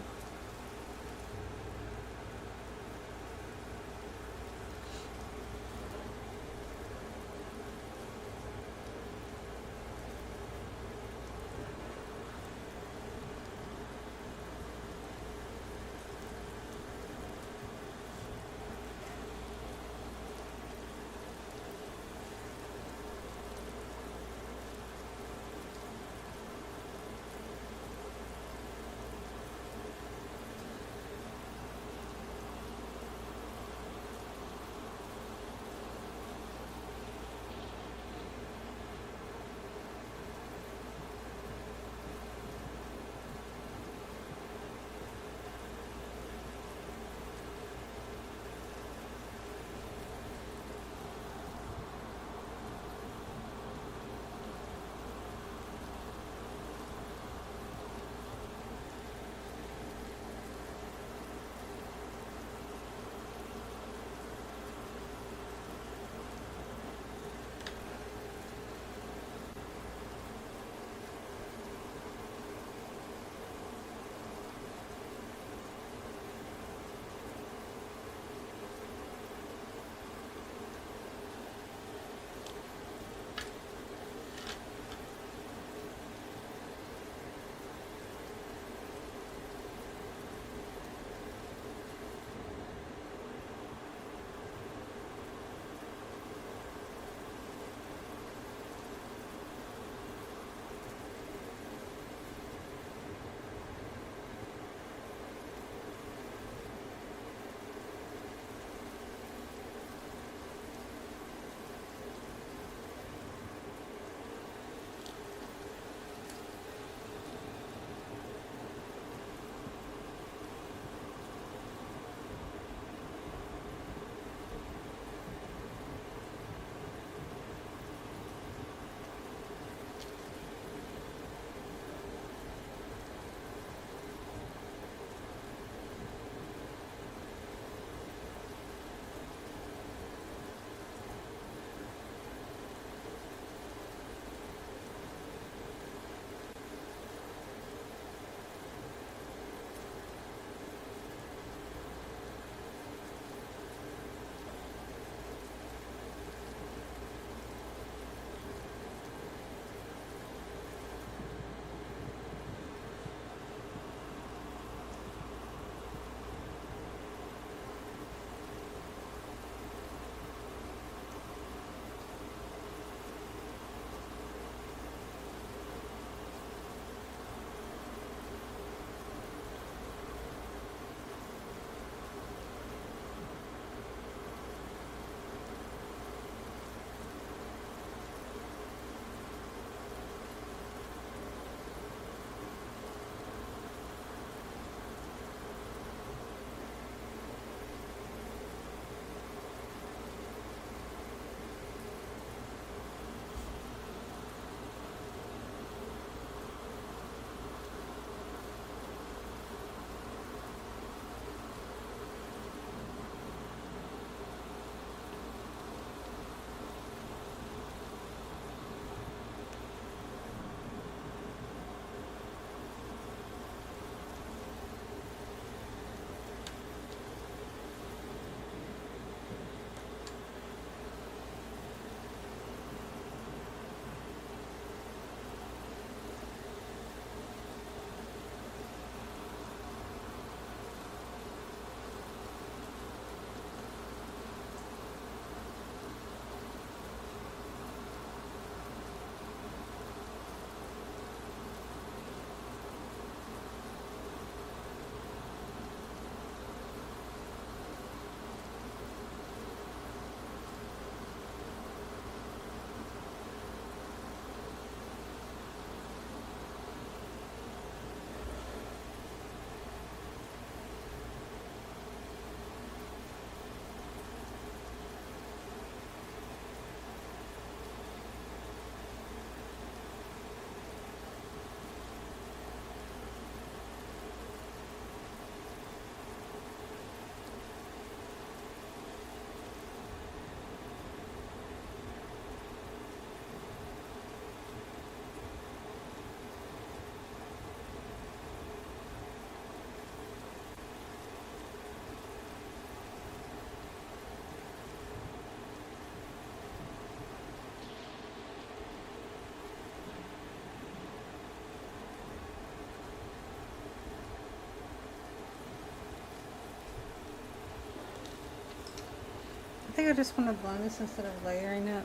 I think I just want to blend this instead of layering it.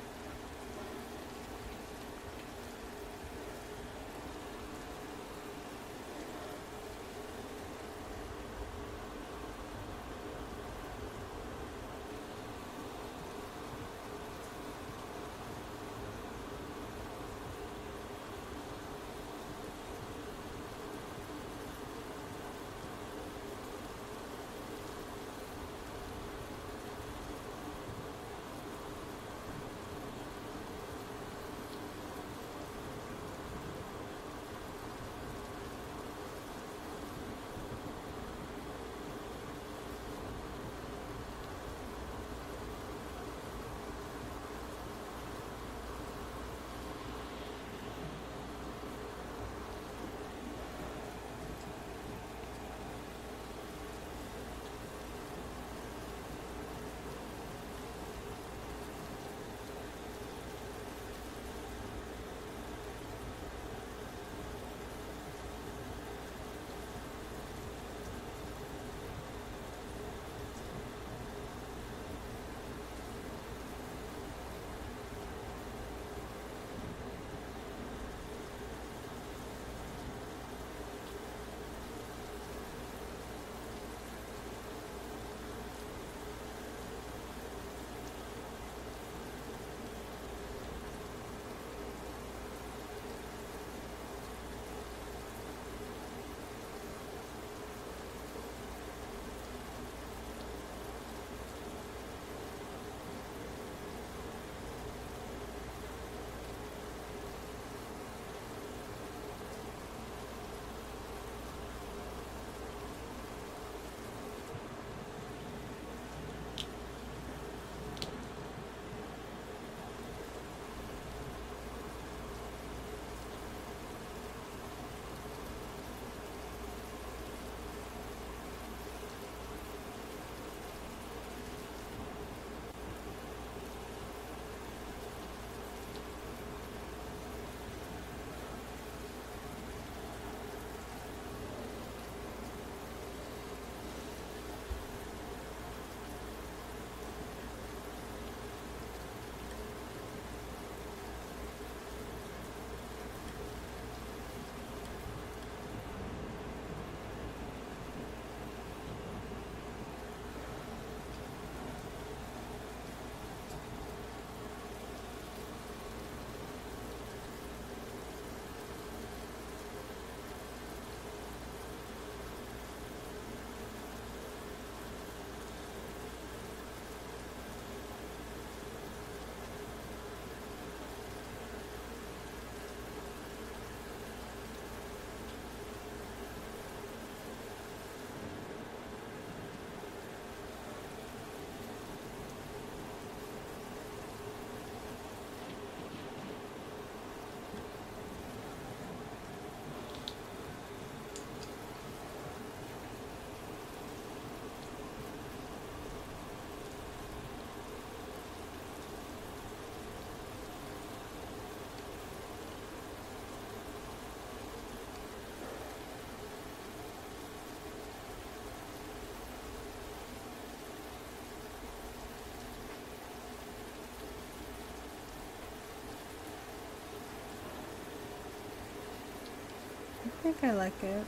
I think I like it.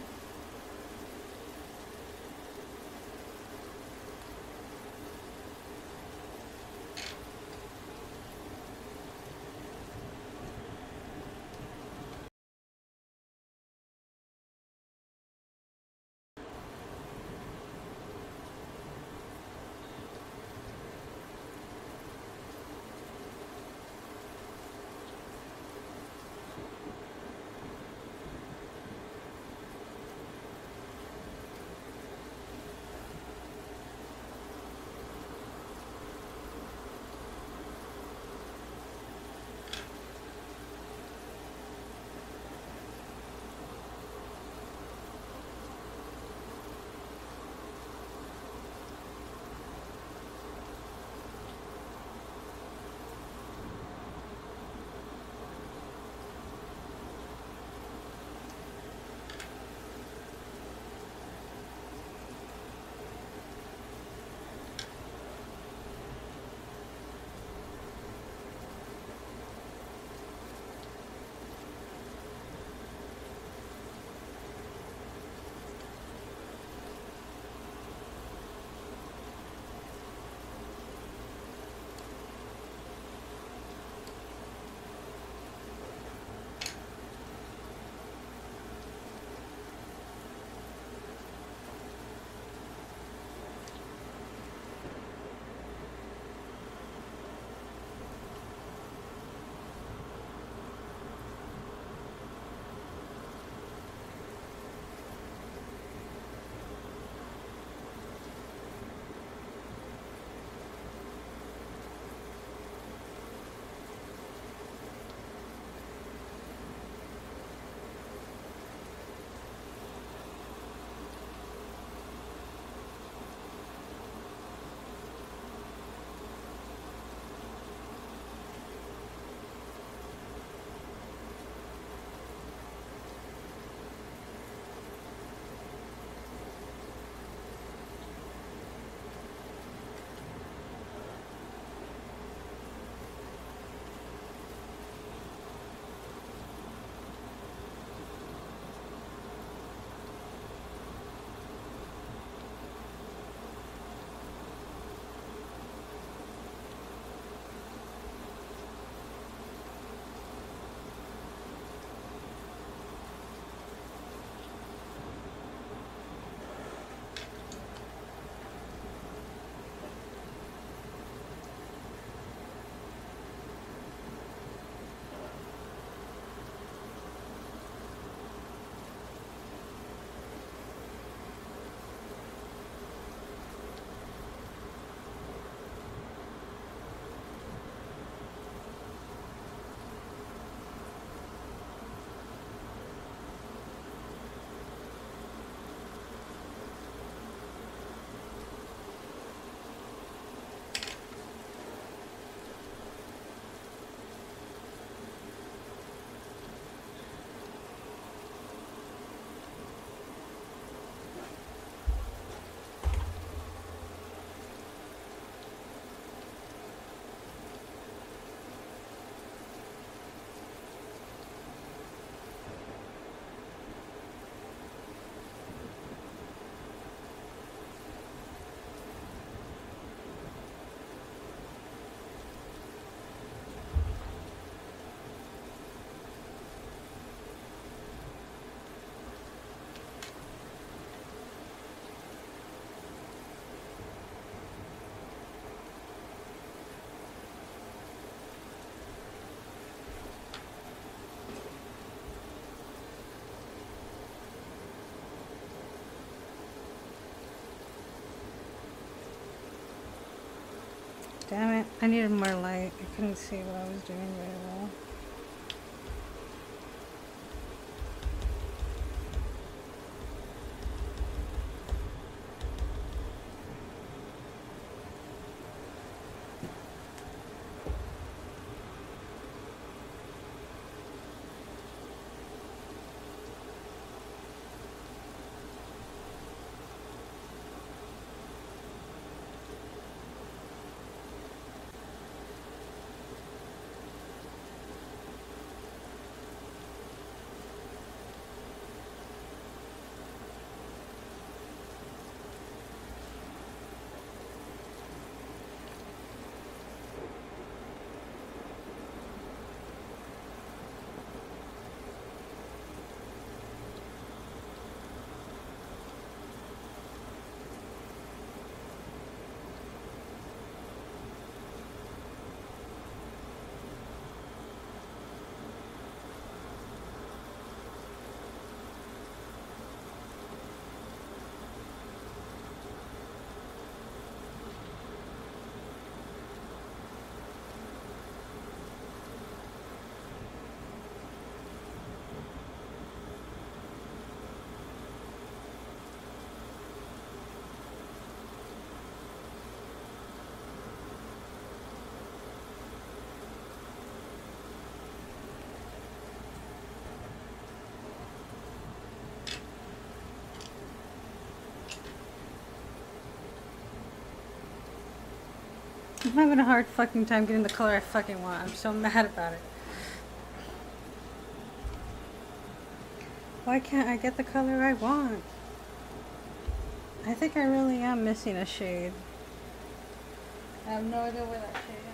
Damn it. I needed more light. I couldn't see what I was doing very well. I'm having a hard fucking time getting the color I fucking want. I'm so mad about it. Why can't I get the color I want? I think I really am missing a shade. I have no idea where that shade is.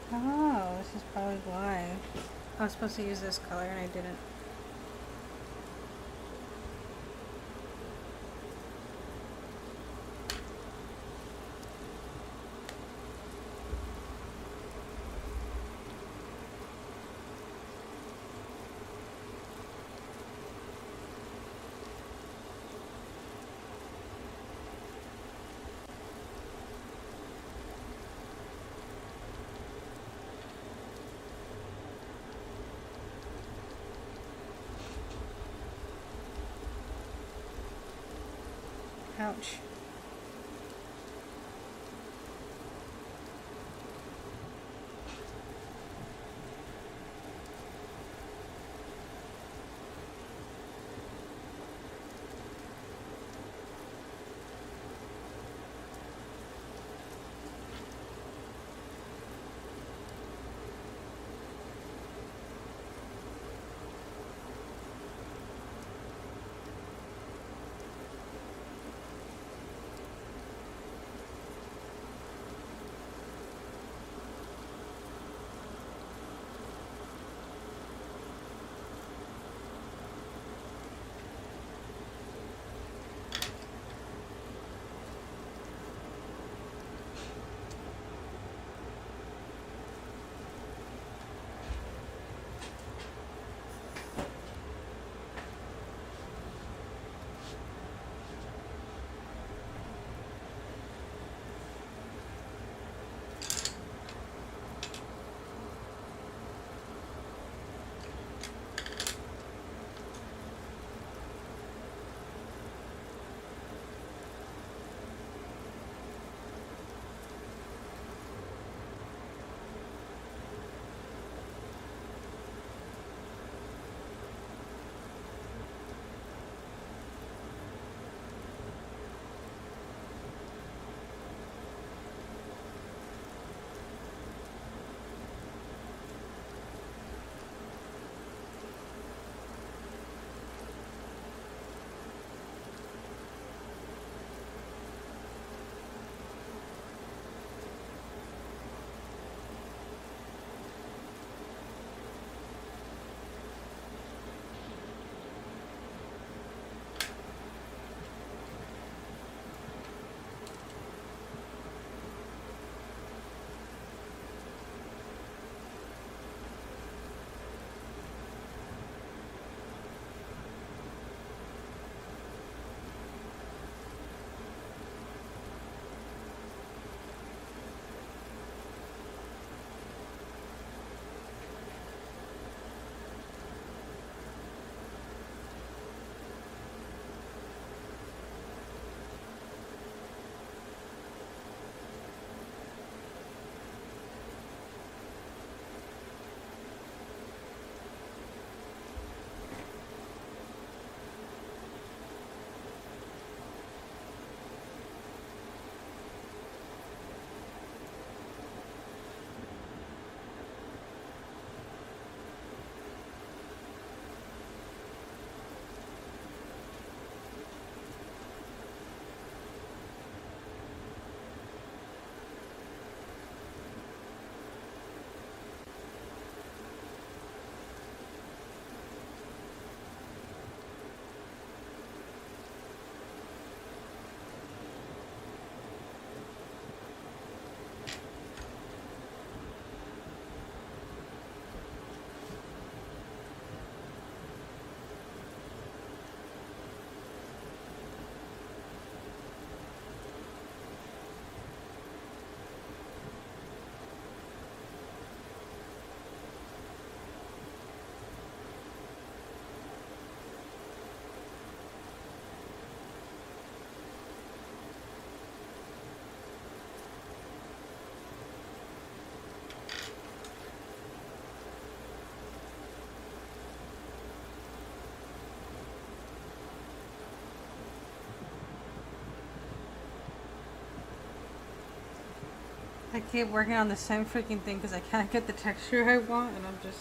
Oh, this is probably why. I was supposed to use this color and I didn't. Ouch. I keep working on the same freaking thing because I can't get the texture I want, and I'm just...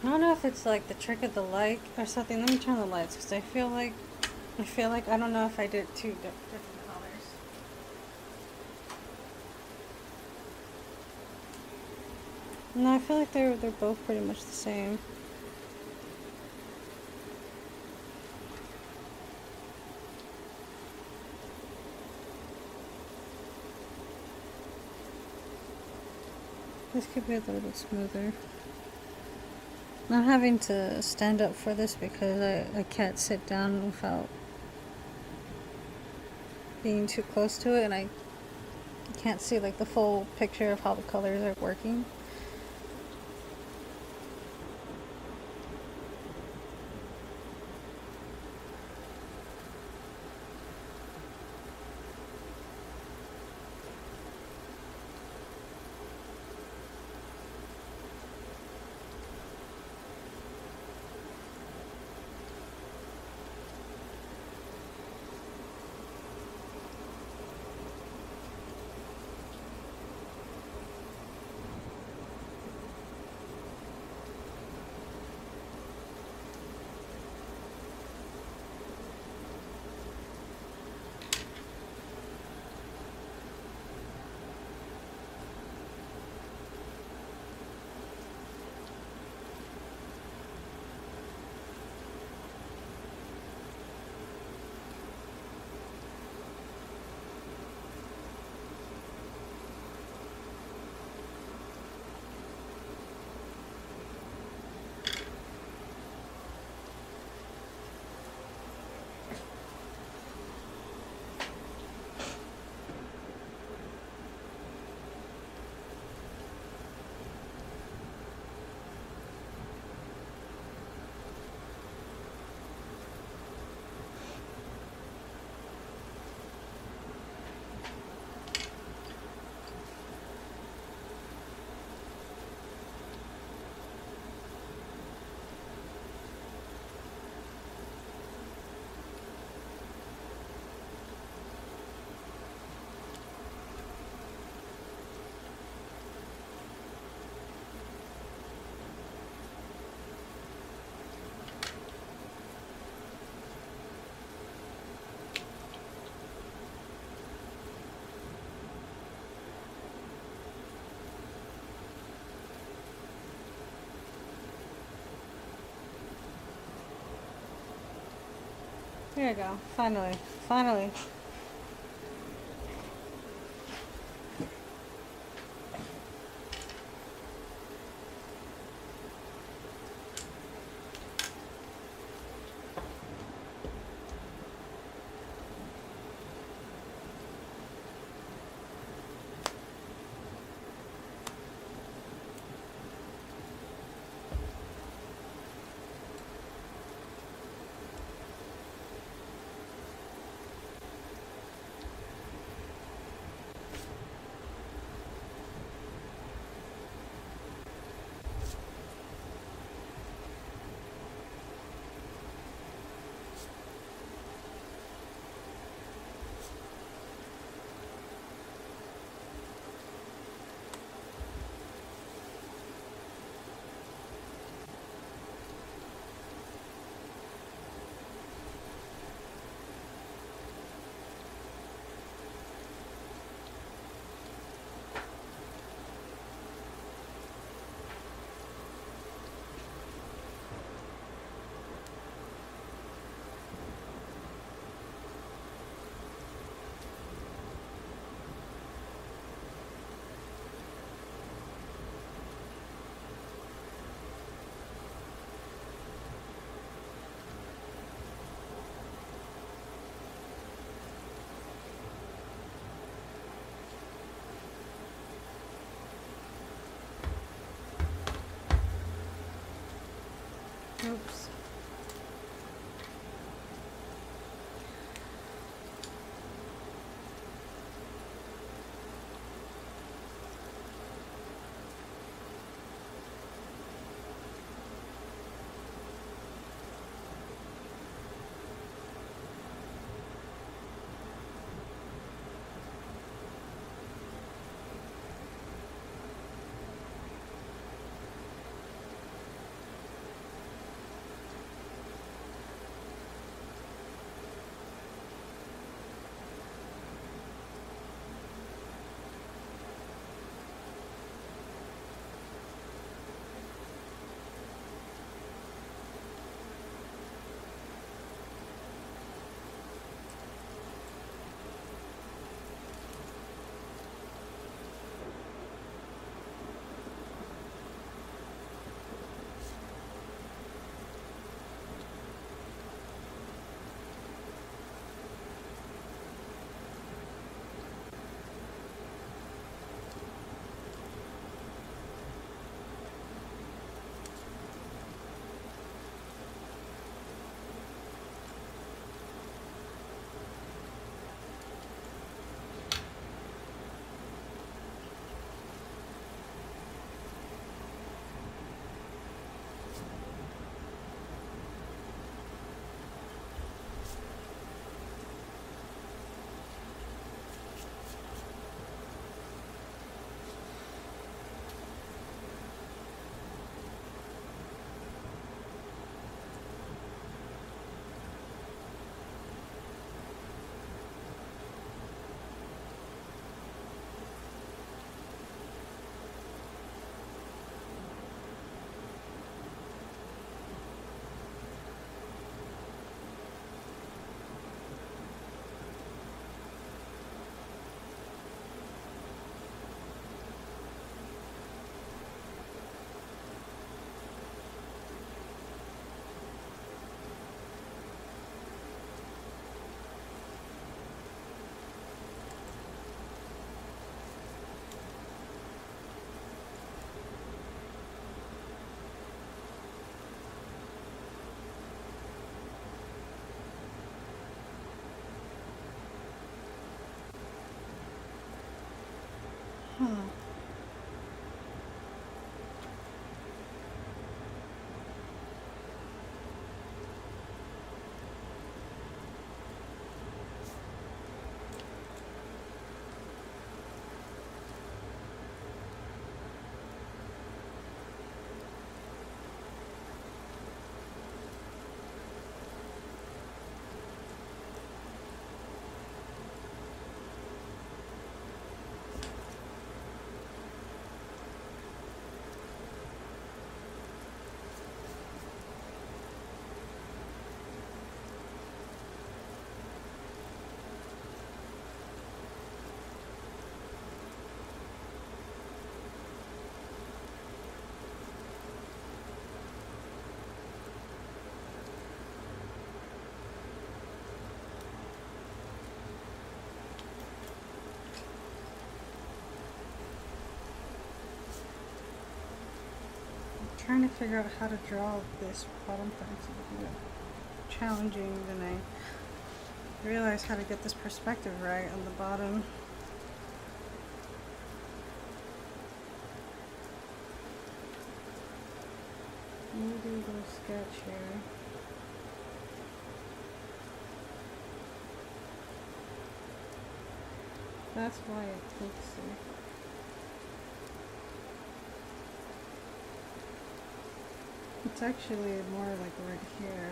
I don't know if it's like the trick of the light or something. Let me turn the lights because I feel like I don't know if I did two different colors. No, I feel like they're both pretty much the same. This could be a little bit smoother. Not having to stand up for this because I can't sit down without being too close to it, and I can't see like the full picture of how the colors are working. There you go. Finally. Finally. Oops. Trying to figure out how to draw this bottom part. It's a bit challenging, then I realize how to get this perspective right on the bottom. Maybe a little sketch here. That's why it takes it. It's actually more like right here.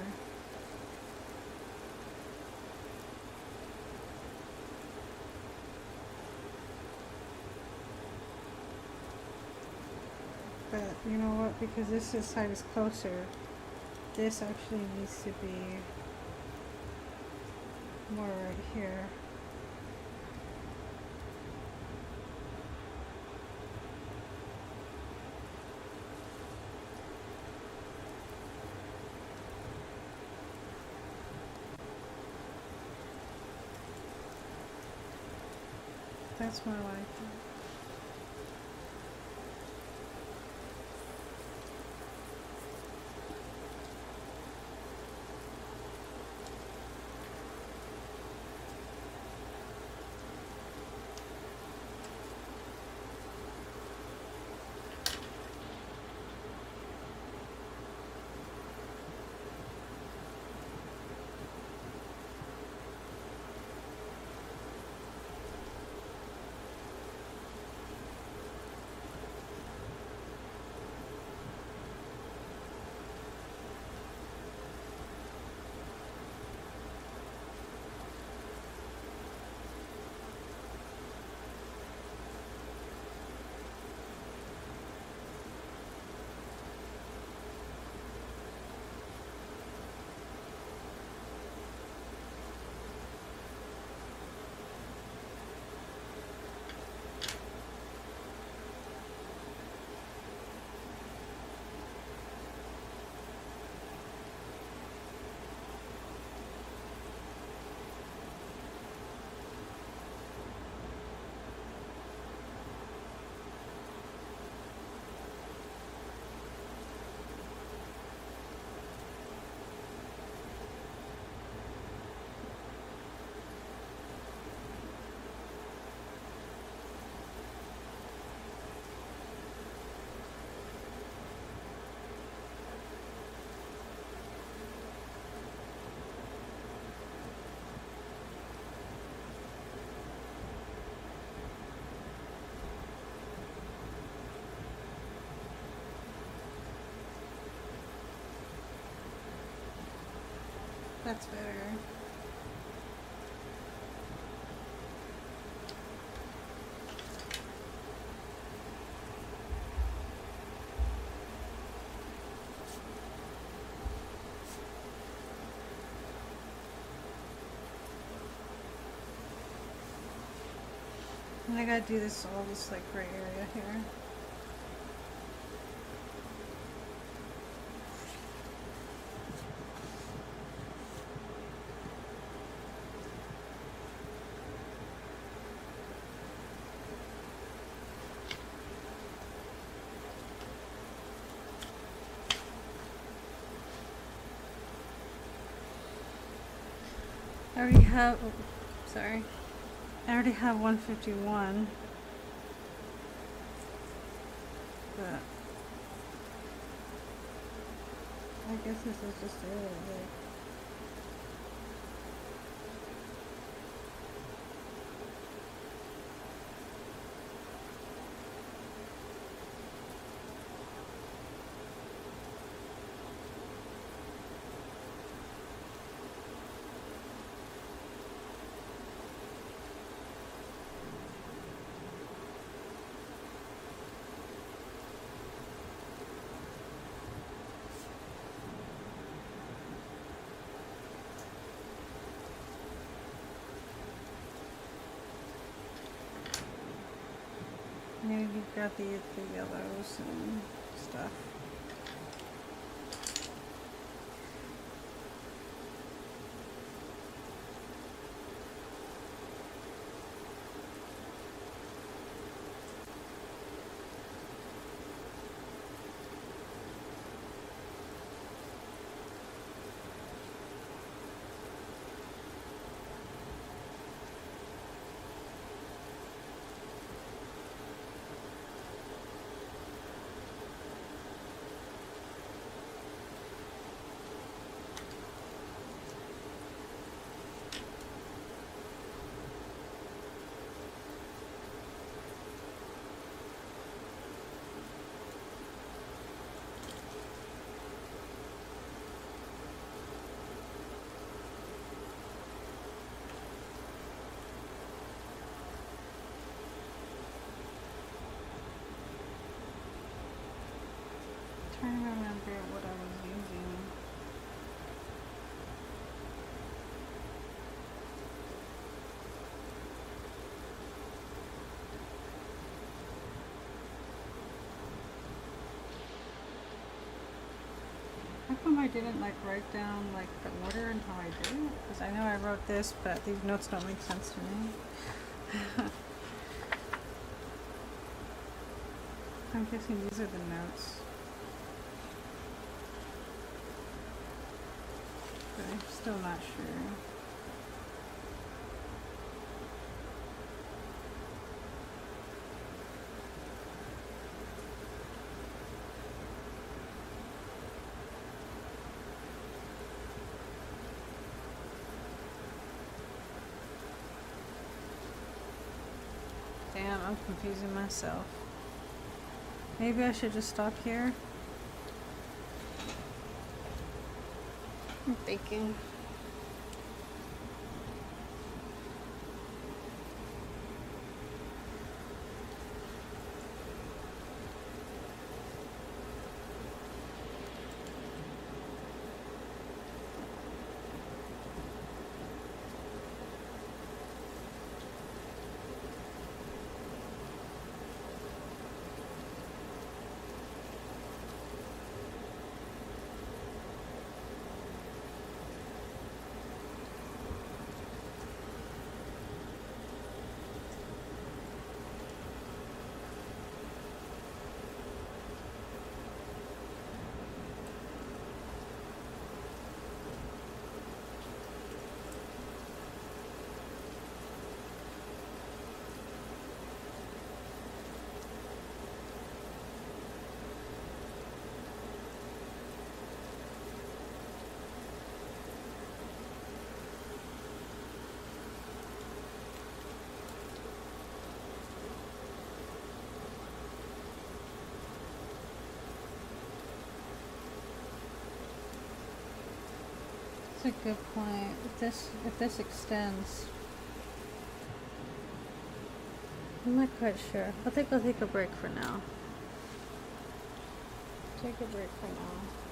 But you know what, because this side is closer, this actually needs to be more right here. That's more like it. That's better. And I gotta do this all this like gray area here. I already have, oh, sorry. I already have 151. but I guess this is just really big. Maybe you've got the yellows and stuff. Trying to remember what I was using. How come I didn't like write down like the order and how I did it? Because I know I wrote this, but these notes don't make sense to me. I'm guessing these are the notes. But I'm still not sure. Damn, I'm confusing myself. Maybe I should just stop here. I'm thinking. That's a good point. If this extends, I'm not quite sure. I think I'll take a break for now. Take a break for now.